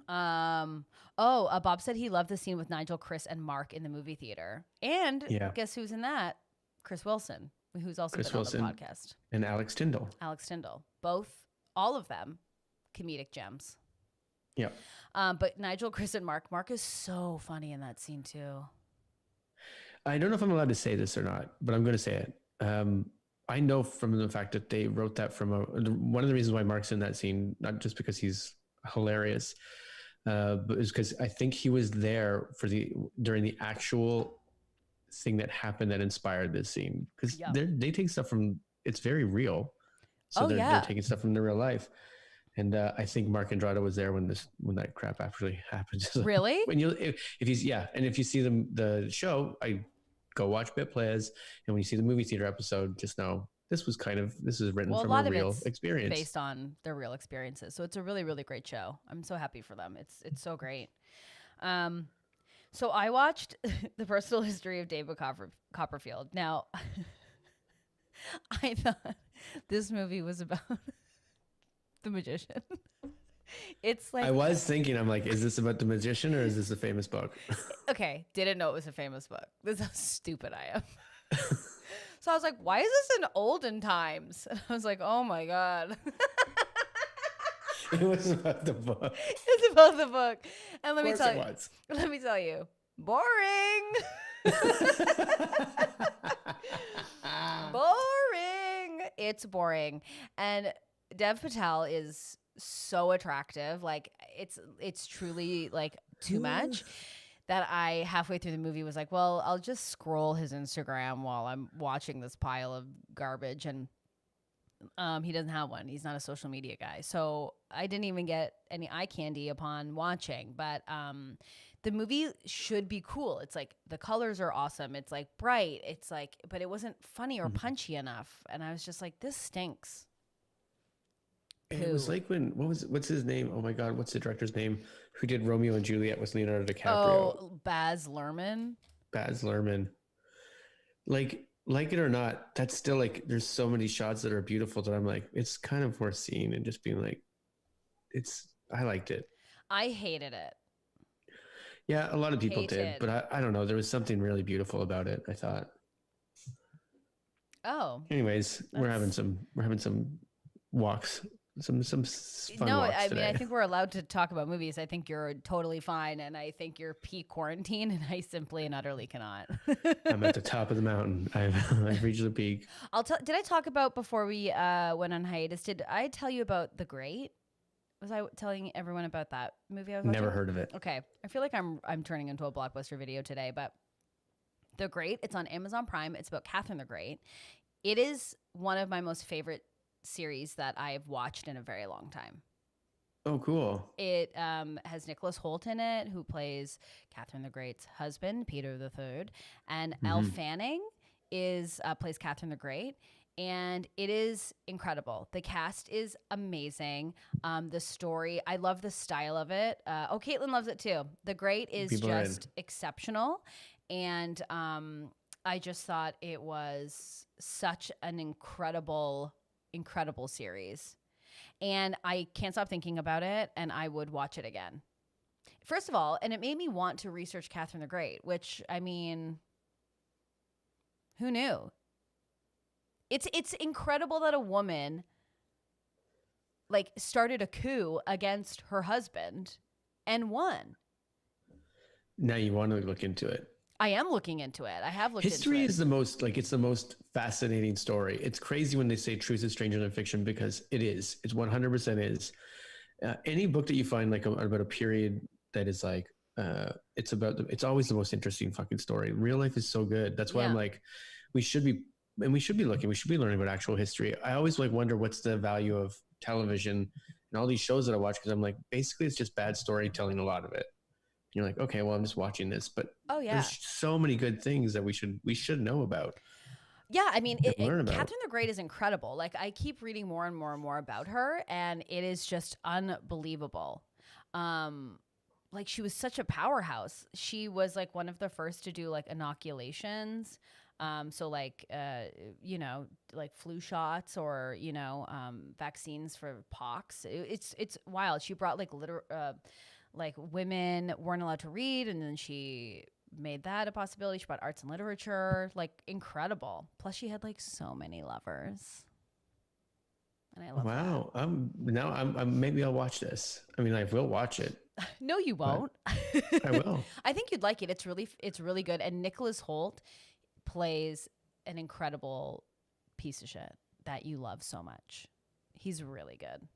Bob said he loved the scene with Nigel, Chris, and Mark in the movie theater. And guess who's in that? Chris Wilson, who's also been on the podcast. And Alex Tyndall. All of them, comedic gems. Yeah. But Nigel, Chris, and Mark is so funny in that scene too. I don't know if I'm allowed to say this or not, but I'm going to say it. I know from the fact that they wrote that from one of the reasons why Mark's in that scene, not just because he's hilarious, but it's because I think he was there during the actual thing that happened that inspired this scene. Because they take stuff from, it's very real. So they're taking stuff from their real life. And I think Mark Andrade was there when that crap actually happened. Really? If you see the show, I go watch Bit Players, and when you see the movie theater episode, just know this is written from a real experience, based on their real experiences. So it's a really, really great show. I'm so happy for them. It's so great. So I watched The Personal History of David Copperfield. Now, I thought this movie was about the magician. It's like, I was thinking, I'm like, is this about the magician or is this a famous book? Okay, didn't know it was a famous book. This is how stupid I am. So I was like, why is this in olden times? And I was like, oh my God. It was about the book. It's about the book. And let me tell you, boring. Boring. It's boring. And Dev Patel is so attractive. Like it's truly like too much that I halfway through the movie was like, well, I'll just scroll his Instagram while I'm watching this pile of garbage. And he doesn't have one. He's not a social media guy. So I didn't even get any eye candy upon watching. But the movie should be cool. It's like the colors are awesome. It's like bright. It's like, but it wasn't funny or punchy enough. And I was just like, this stinks. It was like what's his name? Oh my God, what's the director's name? Who did Romeo and Juliet with Leonardo DiCaprio? Oh, Baz Luhrmann. Baz Luhrmann. Like it or not, that's still like, there's so many shots that are beautiful that I'm like, it's kind of worth seeing and just being like, I liked it. I hated it. Yeah, a lot of people did, but I don't know. There was something really beautiful about it, I thought. Oh. Anyways, we're having some walks. Some fun walks today. Mean, I think we're allowed to talk about movies. I think you're totally fine, and I think you're peak quarantine, and I simply and utterly cannot. I'm at the top of the mountain. I've reached the peak. Did I talk about before we went on hiatus? Did I tell you about The Great? Was I telling everyone about that movie I was watching? Never heard of it. Okay, I feel like I'm turning into a Blockbuster video today, but The Great. It's on Amazon Prime. It's about Catherine the Great. It is one of my most favorite series that I've watched in a very long time. Oh, cool. It has Nicholas Hoult in it, who plays Catherine the Great's husband, Peter III, and Elle Fanning plays Catherine the Great, and it is incredible. The cast is amazing. The story, I love the style of it. Caitlin loves it too. The Great is just exceptional, and I just thought it was such an incredible, incredible series. And I can't stop thinking about it, and I would watch it again. First of all, and it made me want to research Catherine the Great, which, I mean, who knew? It's incredible that a woman like started a coup against her husband and won. Now you want to look into it. I am looking into it. I have looked History into it. is the most like it's the most fascinating story. It's crazy when they say truth is stranger than fiction because it is. It's 100% is. Any book that you find like about a period that is like it's always the most interesting fucking story. Real life is so good. That's why I'm like we should be learning about actual history. I always like wonder what's the value of television and all these shows that I watch because I'm like basically it's just bad storytelling, a lot of it. You're like, okay, well, I'm just watching this, but there's so many good things that we should know about. Yeah, I mean, Catherine the Great is incredible. Like, I keep reading more and more and more about her, and it is just unbelievable. Like, she was such a powerhouse. She was like one of the first to do like inoculations. So like, you know, like flu shots or, you know, vaccines for pox. It's wild. She brought like women weren't allowed to read, and then she made that a possibility. She brought arts and literature, like incredible. Plus she had like so many lovers. And I love that. Now I'm maybe I'll watch this. I mean, I will watch it. No, you won't. I will. I think you'd like it. It's really good. And Nicholas Hoult plays an incredible piece of shit that you love so much. He's really good.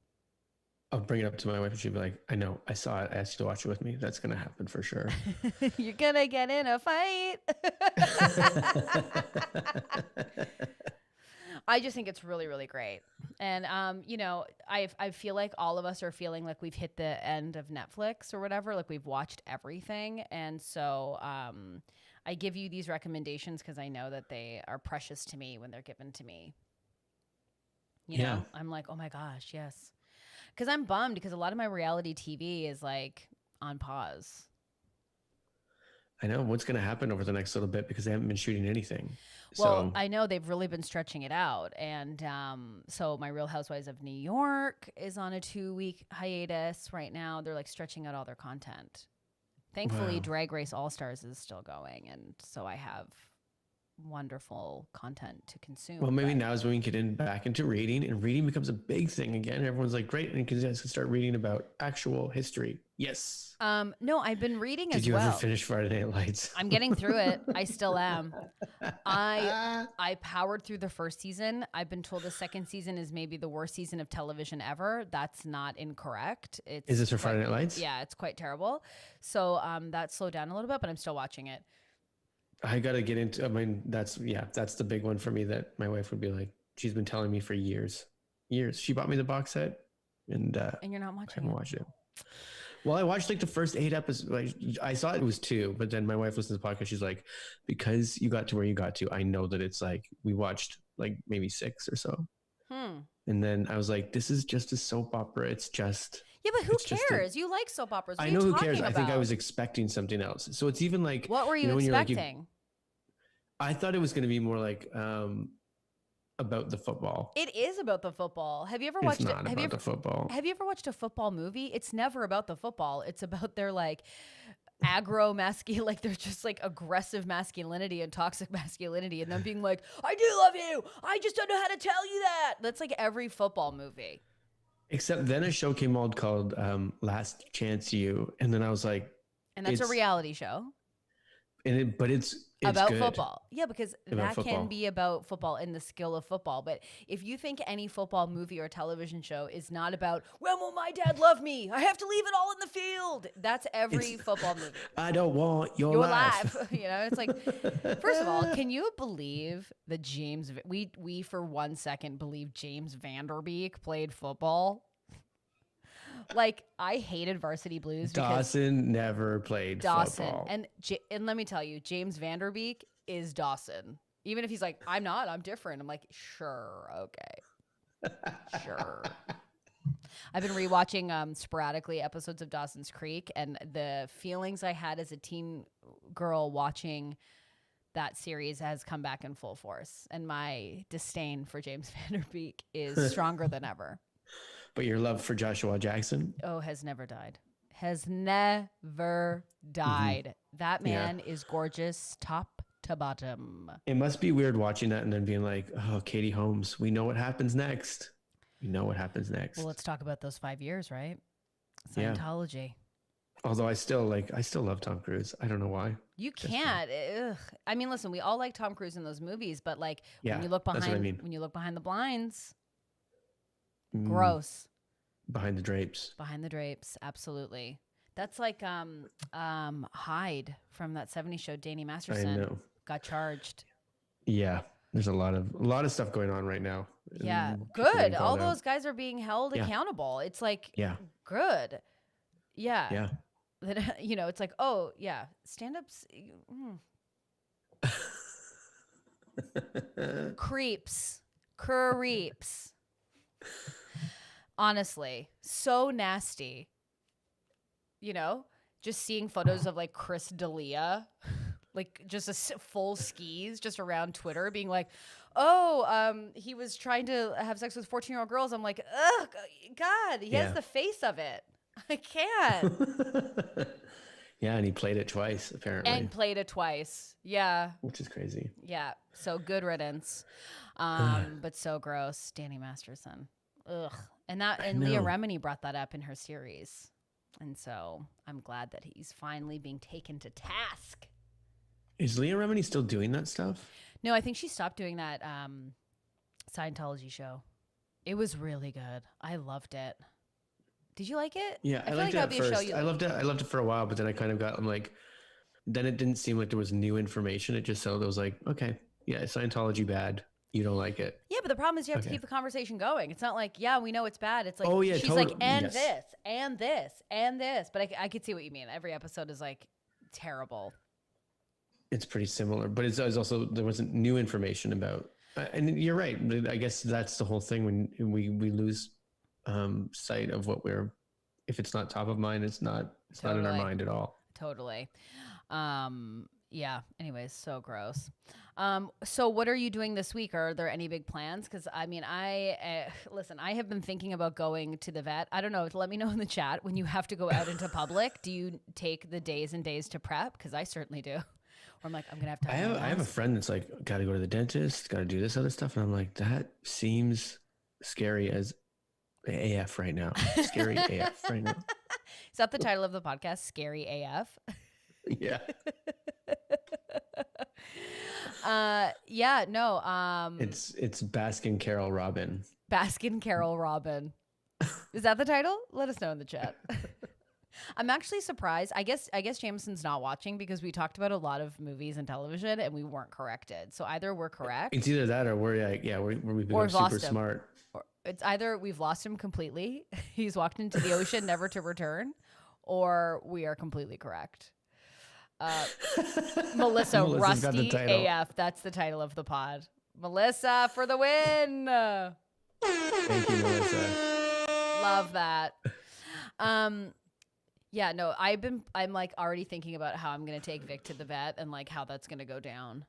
I'll bring it up to my wife and she'll be like, I know, I saw it. I asked you to watch it with me. That's going to happen for sure. You're going to get in a fight. I just think it's really, really great. And, you know, I feel like all of us are feeling like we've hit the end of Netflix or whatever. Like we've watched everything. And so I give you these recommendations because I know that they are precious to me when they're given to me. You know, I'm like, oh my gosh, yes. Because I'm bummed because a lot of my reality TV is like on pause. I know what's going to happen over the next little bit because they haven't been shooting anything. Well, I know they've really been stretching it out. And so my Real Housewives of New York is on a 2-week hiatus right now. They're like stretching out all their content. Thankfully, Drag Race All-Stars is still going. And so I have wonderful content to consume. Well, maybe now is when we can get back into reading, and reading becomes a big thing again. Everyone's like, great, and you can start reading about actual history. Yes. No, I've been reading as well. Did you ever finish Friday Night Lights? I'm getting through it. I still am. I powered through the first season. I've been told the second season is maybe the worst season of television ever. That's not incorrect. Is this for Friday Night Lights? Yeah, it's quite terrible. So that slowed down a little bit, but I'm still watching it. I got to get into, I mean, that's the big one for me that my wife would be like, she's been telling me for years. She bought me the box set and you're not watching I haven't watched it. Well, I watched like the first 8 episodes. Like, I saw it was 2, but then my wife listens to the podcast. She's like, because you got to where you got to, I know that it's like, we watched like maybe 6 or so. And then I was like, this is just a soap opera. It's just. Yeah, but who cares? You like soap operas. I know who cares. I think I was expecting something else. So it's even like. What were you expecting? I thought it was going to be more like about the football. It is about the football. Have you ever watched it? It's not about the football. Have you ever watched a football movie? It's never about the football. It's about their like aggro masculine, like they're just like aggressive masculinity and toxic masculinity, and them being like, I do love you. I just don't know how to tell you that. That's like every football movie. Except then a show came out called Last Chance U, and then I was like, and that's a reality show. But it's about good. Football. Yeah, because can be about football and the skill of football. But if you think any football movie or television show is not about, when will my dad love me? I have to leave it all in the field. That's every football movie. I don't want your life. You know, it's like, first of all, can you believe that we for 1 second believe James Van Der Beek played football? Like, I hated Varsity Blues. Dawson never played football. And let me tell you, James Van Der Beek is Dawson. Even if he's like, I'm not, I'm different. I'm like, sure, okay. Sure. I've been rewatching sporadically episodes of Dawson's Creek, and the feelings I had as a teen girl watching that series has come back in full force, and my disdain for James Van Der Beek is stronger than ever. But your love for Joshua Jackson? Oh, has never died. Has never died. That man is gorgeous top to bottom. It must be weird watching that and then being like, oh, Katie Holmes, we know what happens next. We know what happens next. Well, let's talk about those 5 years, right? Yeah. Scientology. Although I still love Tom Cruise. I don't know why. You can't. Ugh. I mean, listen, we all like Tom Cruise in those movies, but like when you look that's behind what I mean. when you look behind the blinds, Mm, gross. Behind the drapes. Behind the drapes, absolutely. That's like Hyde from that 70s show. Danny I Masterson know. got charged. Yeah. There's a lot of stuff going on right now. Yeah, and people getting good. All called out. those guys are being held accountable. It's like good. Yeah. Yeah. That, you know, it's like, oh yeah, stand-ups. Creeps. Honestly, so nasty. You know, just seeing photos of like Chris D'Elia, like just full skis just around Twitter being like, oh, he was trying to have sex with 14-year-old girls. I'm like, ugh, God, he has the face of it. I can't. Yeah, and he played it twice, apparently. And played it twice. Yeah. Which is crazy. Yeah. So good riddance. But so gross. Danny Masterson. Ugh. And Leah Remini brought that up in her series. And so I'm glad that he's finally being taken to task. Is Leah Remini still doing that stuff? No, I think she stopped doing that Scientology show. It was really good. I loved it. Did you like it? Yeah, I feel liked like it at first. I loved it for a while, but then I kind of I'm like, then it didn't seem like there was new information. It just sounded, it was like, okay, yeah, Scientology bad. You don't like it. Yeah, but the problem is you have to keep the conversation going. It's not like, yeah, we know it's bad. It's like, oh, yeah, she's totally. like, and this, and this, and this. But I could see what you mean. Every episode is like terrible. It's pretty similar, but it's also, there wasn't new information about, and you're right. I guess that's the whole thing when we lose sight of what if it's not top of mind, it's not in our mind at all. Totally. Yeah. Anyways, so gross. So what are you doing this week? Are there any big plans? Because I mean, listen, I have been thinking about going to the vet. I don't know. Let me know in the chat when you have to go out into public. Do you take the days and days to prep? Because I certainly do. Or I'm like, I'm gonna have to. I have a friend that's like, got to go to the dentist, got to do this other stuff, and I'm like, that seems scary as AF right now. Scary AF right now. Is that the title of the podcast? Scary AF. Yeah. Yeah, no. It's Baskin Carol Robin. Baskin Carol Robin. Is that the title? Let us know in the chat. I'm actually surprised. I guess Jameson's not watching because we talked about a lot of movies and television and we weren't corrected. So either we're correct. It's either that or we've become super smart. Or it's either we've lost him completely. He's walked into the ocean never to return, or we are completely correct. Melissa Rusty AF. That's the title of the pod. Melissa for the win. Thank you, Melissa. Love that. Yeah, no, I'm like already thinking about how I'm going to take Vic to the vet and like how that's going to go down.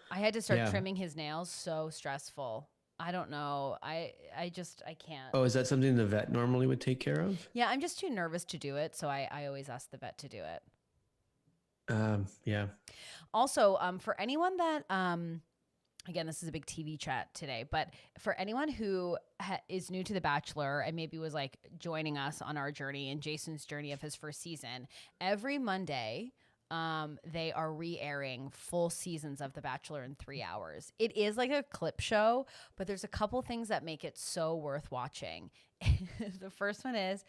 I had to start trimming his nails. So stressful. I don't know. I can't. Oh, is that something the vet normally would take care of? Yeah, I'm just too nervous to do it. So I always ask the vet to do it. Yeah. Also, for anyone that, again, this is a big TV chat today, but for anyone who is new to The Bachelor and maybe was like joining us on our journey and Jason's journey of his first season, every Monday, they are re-airing full seasons of The Bachelor in 3 hours. It is like a clip show, but there's a couple things that make it so worth watching. The first one is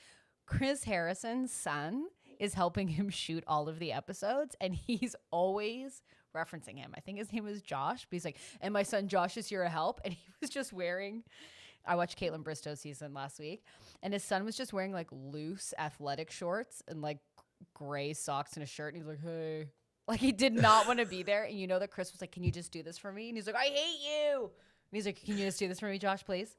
Chris Harrison's son is helping him shoot all of the episodes, and he's always referencing him. I think his name is Josh, but he's like, and my son Josh is here to help. And he was just wearing, I watched Caitlin Bristow's season last week, and his son was just wearing like loose athletic shorts and like gray socks and a shirt. And he's like, hey, like he did not want to be there. And you know that Chris was like, can you just do this for me? And he's like, I hate you. And he's like, can you just do this for me, Josh, please?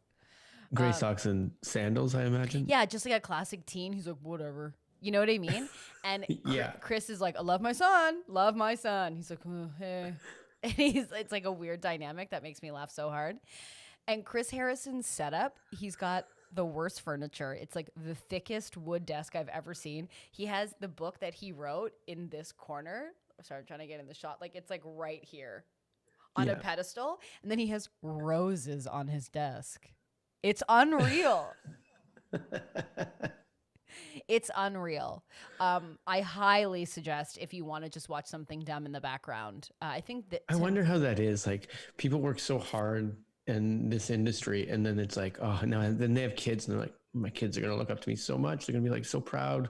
Gray socks and sandals, I imagine. Yeah, just like a classic teen. He's like, whatever. You know what I mean? And Yeah. Chris is like, I love my son. Love my son. He's like, oh, hey. And it's like a weird dynamic that makes me laugh so hard. And Chris Harrison's setup, he's got the worst furniture. It's like the thickest wood desk I've ever seen. He has the book that he wrote in this corner. Sorry, I'm trying to get in the shot. Like it's like right here on a Yeah. pedestal. And then he has roses on his desk. It's unreal. It's unreal. I highly suggest if you want to just watch something dumb in the background. I think that I wonder how that is. Like people work so hard in this industry, and then it's like, oh no, and then they have kids, and they're like, my kids are gonna look up to me so much. They're gonna be like so proud.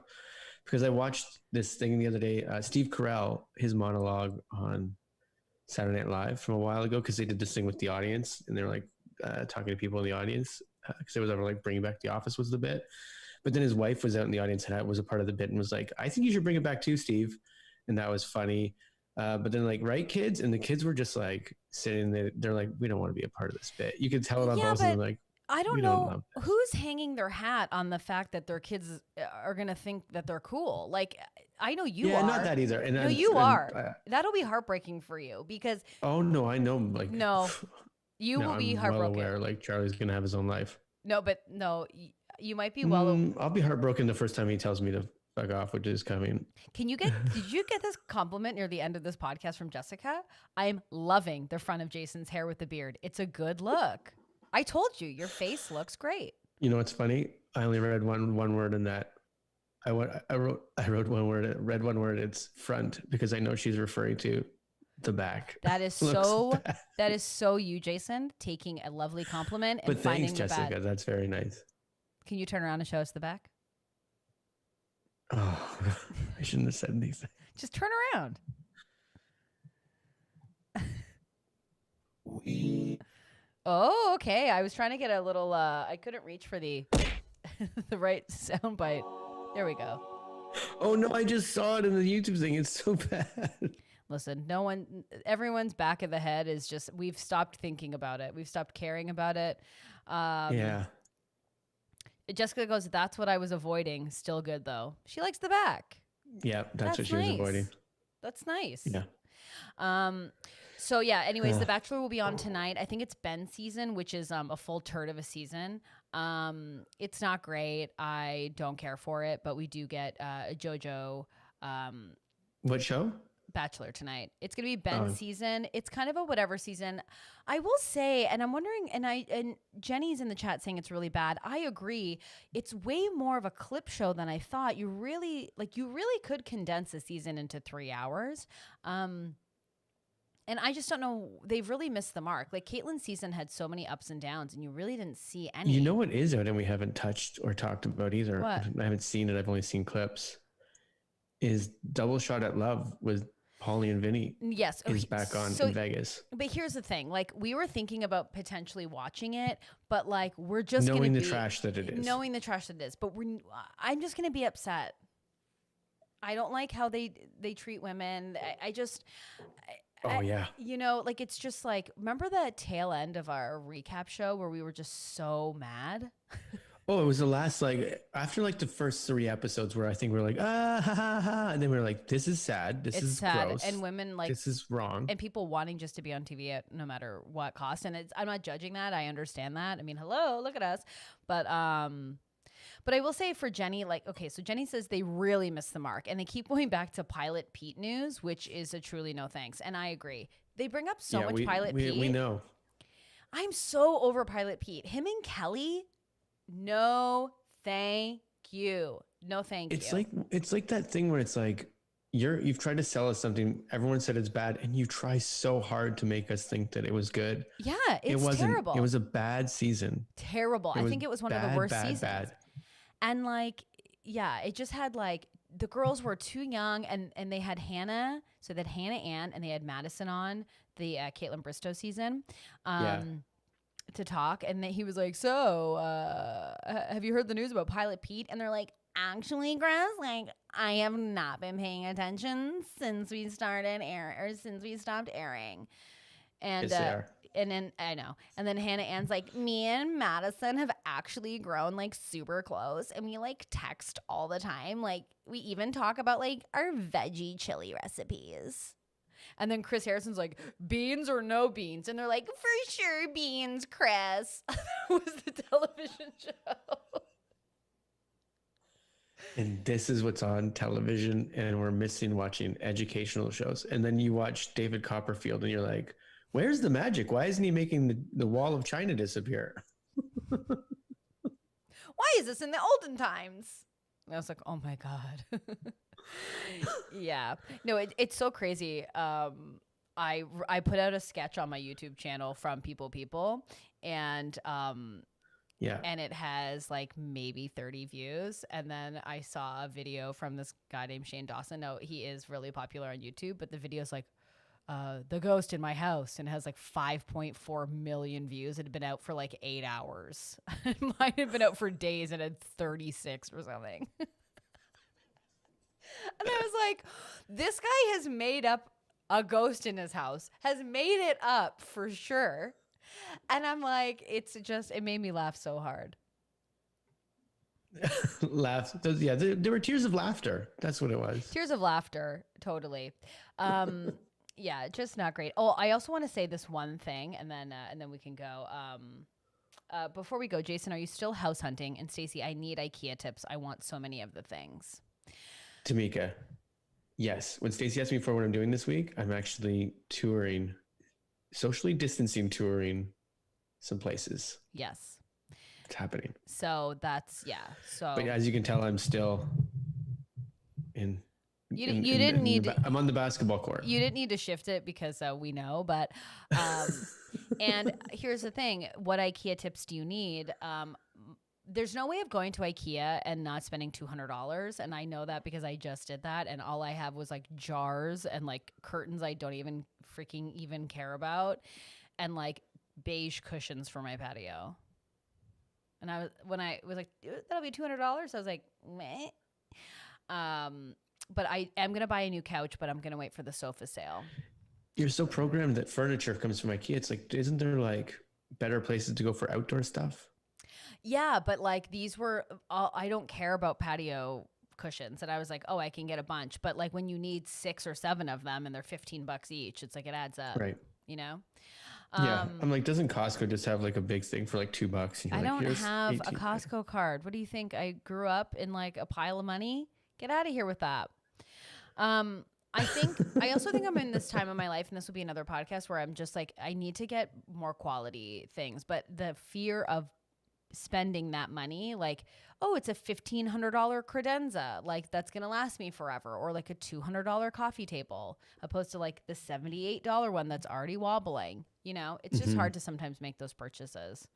Because I watched this thing the other day, Steve Carell, his monologue on Saturday Night Live from a while ago, because they did this thing with the audience, and they're like talking to people in the audience, because it was ever like bringing back The Office was the bit. But then his wife was out in the audience and was a part of the bit and was like, I think you should bring it back too, Steve. And that was funny. But then like, right, kids? And the kids were just like sitting there. They're like, we don't want to be a part of this bit. You could tell it on both of them. Like, I don't we know who's hanging their hat on the fact that their kids are going to think that they're cool. Like, I know you are. Not that either. And no, you are. That'll be heartbreaking for you because. Oh, no, I know. Like, no, you will be heartbroken. Well aware, like, Charlie's going to have his own life. No, but no, you might be I'll be heartbroken the first time he tells me to fuck off, which is coming. Did you get this compliment near the end of this podcast from Jessica? I'm loving the front of Jason's hair with the beard. It's a good look. I told you, your face looks great. You know what's funny? I only read one word in that. I wrote one word, read one word. It's front, because I know she's referring to the back. That is that is so you, Jason, taking a lovely compliment and but finding thanks, Jessica. That's very nice. Can you turn around and show us the back? Oh, I shouldn't have said anything. Just turn around. Oh, okay. I was trying to get a little. I couldn't reach for the the right sound bite. There we go. Oh no! I just saw it in the YouTube thing. It's so bad. Listen, everyone's back of the head is just. We've stopped thinking about it. We've stopped caring about it. Yeah. Jessica goes, that's what I was avoiding. Still good, though. She likes the back. Yeah, that's what she was avoiding. That's nice. Yeah. So, yeah, anyways, The Bachelor will be on tonight. I think it's Ben's season, which is a full turd of a season. It's not great. I don't care for it, but we do get a JoJo. What show? Bachelor tonight. It's going to be Ben's season. It's kind of a whatever season. I will say, and I'm wondering, and Jenny's in the chat saying it's really bad. I agree. It's way more of a clip show than I thought. You really could condense a season into 3 hours. And I just don't know. They've really missed the mark. Like Caitlin's season had so many ups and downs, and you really didn't see any. You know what is out and we haven't touched or talked about either. What? I haven't seen it. I've only seen clips. Is Double Shot at Love with Paulie and Vinny. Yes. Is back on in Vegas. But here's the thing. Like we were thinking about potentially watching it, but like we're just knowing the trash that it is. Knowing the trash that it is. But I'm just going to be upset. I don't like how they treat women. Yeah. You know, like it's just like, remember the tail end of our recap show where we were just so mad? Oh, it was the last, like, after like the first 3 episodes where I think we're like, ha, ha, ha. And then we're like, this is sad. This is sad. Gross. And women like, this is wrong. And people wanting just to be on TV at no matter what cost. And I'm not judging that. I understand that. I mean, hello, look at us. But I will say for Jenny, like, okay, so Jenny says they really missed the mark and they keep going back to Pilot Pete news, which is a truly no thanks. And I agree. They bring up so much Pilot Pete. We know. I'm so over Pilot Pete. Him and Kelly, no thank you. No thank you. It's like that thing where it's like you've tried to sell us something, everyone said it's bad, and you try so hard to make us think that it was good. Yeah, it wasn't terrible. It was a bad season. Terrible. I think it was one of the worst seasons. Bad. And like, yeah, it just had like the girls were too young and they had Hannah, so that Hannah Ann and they had Madison on the Caitlin Bristow season. To talk, and then he was like, so have you heard the news about Pilot Pete? And they're like, actually, Grass, like I have not been paying attention since we started since we stopped airing. And and then I know. And then Hannah Ann's like, me and Madison have actually grown like super close, and we like text all the time. Like we even talk about like our veggie chili recipes. And then Chris Harrison's like, beans or no beans? And they're like, for sure beans, Chris. That was the television show. And this is what's on television, and we're missing watching educational shows. And then you watch David Copperfield, and you're like, where's the magic? Why isn't he making the wall of China disappear? Why is this in the olden times? And I was like, oh my God. Yeah. No, it's so crazy. I put out a sketch on my YouTube channel from People, and Yeah. and it has like maybe 30 views. And then I saw a video from this guy named Shane Dawson. No, he is really popular on YouTube, but the video's like, the ghost in my house, and it has like 5.4 million views. It had been out for like 8 hours. Mine had been out for days and had 36 or something. And I was like, this guy has made up a ghost in his house, has made it up for sure. And I'm like, it made me laugh so hard. Laugh. Yeah, there were tears of laughter. That's what it was. Tears of laughter, totally. Yeah, just not great. Oh, I also want to say this one thing, and then we can go. Before we go, Jason, are you still house hunting? And Stacey, I need IKEA tips. I want so many of the things. Tamika, yes. When Stacey asked me for what I'm doing this week, I'm actually touring, socially distancing touring some places. Yes. It's happening. So that's, yeah. So, But as you can tell, I'm still in. You didn't need to, I'm on the basketball court. You didn't need to shift it because we know, but and here's the thing: what IKEA tips do you need? There's no way of going to IKEA and not spending $200, and I know that because I just did that, and all I have was like jars and like curtains I don't even freaking care about, and like beige cushions for my patio. And when I was like, that'll be $200, I was like, meh. But I am going to buy a new couch, but I'm going to wait for the sofa sale. You're so programmed that furniture comes from IKEA. It's like, isn't there like better places to go for outdoor stuff? Yeah, but like these were, I don't care about patio cushions. And I was like, oh, I can get a bunch. But like when you need 6 or 7 of them and they're $15 each, it's like it adds up. Right. You know? Yeah. I'm like, doesn't Costco just have like a big thing for like $2? I don't have a Costco card. What do you think? I grew up in like a pile of money? Get out of here with that. I also think I'm in this time of my life, and this will be another podcast where I'm just like, I need to get more quality things. But the fear of spending that money, like, oh, it's a $1,500 credenza, like that's going to last me forever, or like a $200 coffee table, opposed to like the $78 one that's already wobbling. You know, it's just hard to sometimes make those purchases.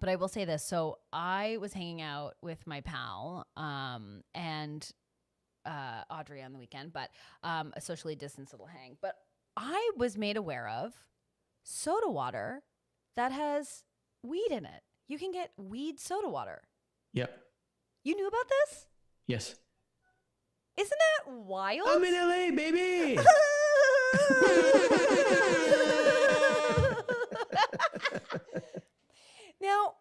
But I will say this. So I was hanging out with my pal and Audrey on the weekend, but a socially distanced little hang. But I was made aware of soda water that has weed in it. You can get weed soda water. Yep. You knew about this? Yes. Isn't that wild? I'm in LA, baby. Now,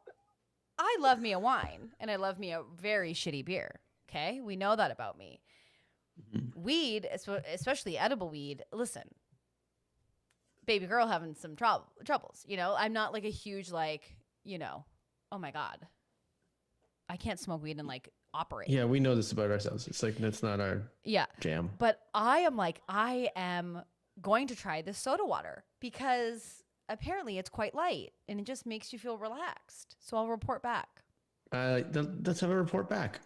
I love me a wine, and I love me a very shitty beer. Okay? We know that about me. Weed, especially edible weed, listen, baby girl having some troubles. You know, I'm not like a huge, like, you know, oh my God, I can't smoke weed and like operate. Yeah, we know this about ourselves. It's like, that's not our jam. But I am going to try this soda water because apparently it's quite light and it just makes you feel relaxed. So I'll report back. Let's have a report back.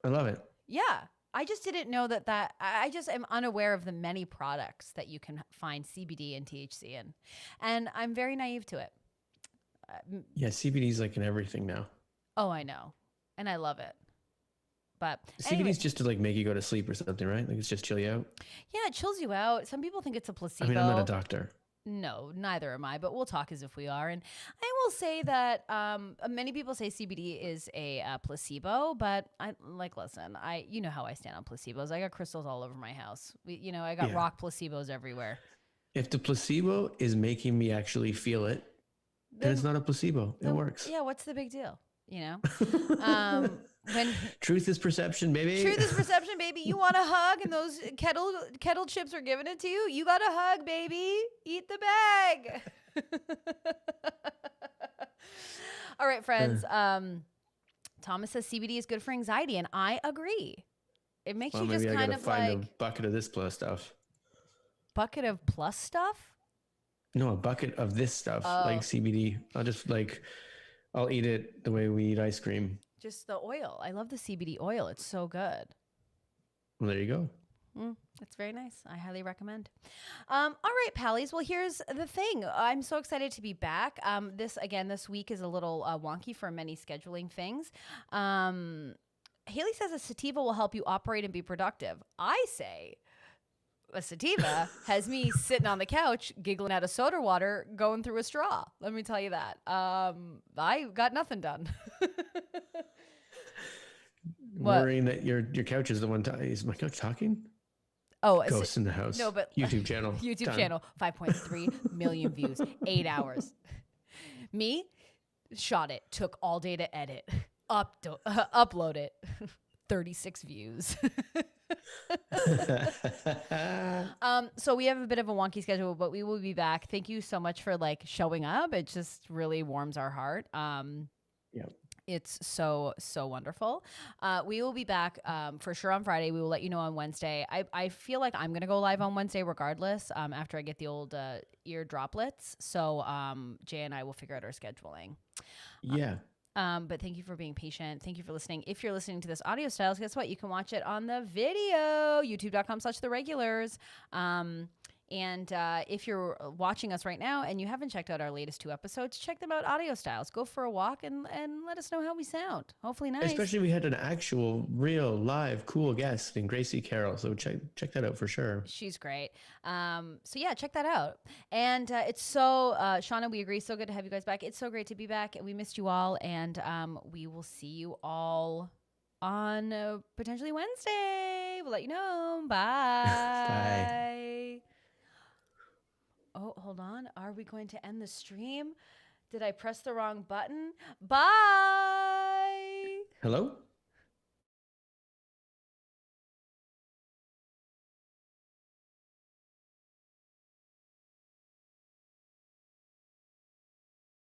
I love it. Yeah. I just didn't know that I just am unaware of the many products that you can find CBD and THC in. And I'm very naive to it. Yeah, CBD is like in everything now. Oh, I know. And I love it. But CBD is just to like make you go to sleep or something, right? Like it's just chill you out. Yeah, it chills you out. Some people think it's a placebo. I mean, I'm not a doctor. No, neither am I, but we'll talk as if we are. And I will say that many people say CBD is a placebo, but listen, you know how I stand on placebos. I got crystals all over my house. I got rock placebos everywhere. If the placebo is making me actually feel it, then it's not a placebo. It works. Yeah, what's the big deal? You know? When Truth is perception, baby. truth is perception, baby. You want a hug and those kettle chips are giving it to you? You got a hug, baby. Eat the bag. All right, friends. Thomas says CBD is good for anxiety, and I agree. It makes Well, you maybe just I kind gotta of find like a bucket of this plus stuff. bucket of plus stuff. No, a bucket of this stuff, Oh. like CBD. I'll eat it the way we eat ice cream. Just the oil. I love the CBD oil. It's so good. Well, there you go. It's very nice. I highly recommend. All right, Pallies. Well, here's the thing. I'm so excited to be back. This week is a little wonky for many scheduling things. Haley says a sativa will help you operate and be productive. I say a sativa has me sitting on the couch, giggling at a soda water, going through a straw. Let me tell you that. I got nothing done. What? Worrying that your couch is the one. Is my couch talking? Oh, Ghosts in the house. No, but YouTube channel. YouTube Time. channel, 5.3 million views, 8 hours. Me, shot it, took all day to edit, upload it, 36 views. So we have a bit of a wonky schedule, but we will be back. Thank you so much for like showing up. It just really warms our heart. Yep. It's so wonderful. We will be back for sure on Friday. We will let you know on Wednesday. I feel like I'm going to go live on Wednesday regardless after I get the old ear droplets. So Jay and I will figure out our scheduling. Yeah. But thank you for being patient. Thank you for listening. If you're listening to this audio styles, guess what? You can watch it on the video, youtube.com/theregulars. And if you're watching us right now and you haven't checked out our latest 2 episodes, check them out audio styles. Go for a walk and let us know how we sound. Hopefully nice. Especially we had an actual, real, live, cool guest in Gracie Carroll. So check that out for sure. She's great. So yeah, check that out. And it's so, Shauna, we agree. So good to have you guys back. It's so great to be back. We missed you all. And we will see you all on potentially Wednesday. We'll let you know. Bye. Bye. Oh, hold on. Are we going to end the stream? Did I press the wrong button? Bye. Hello?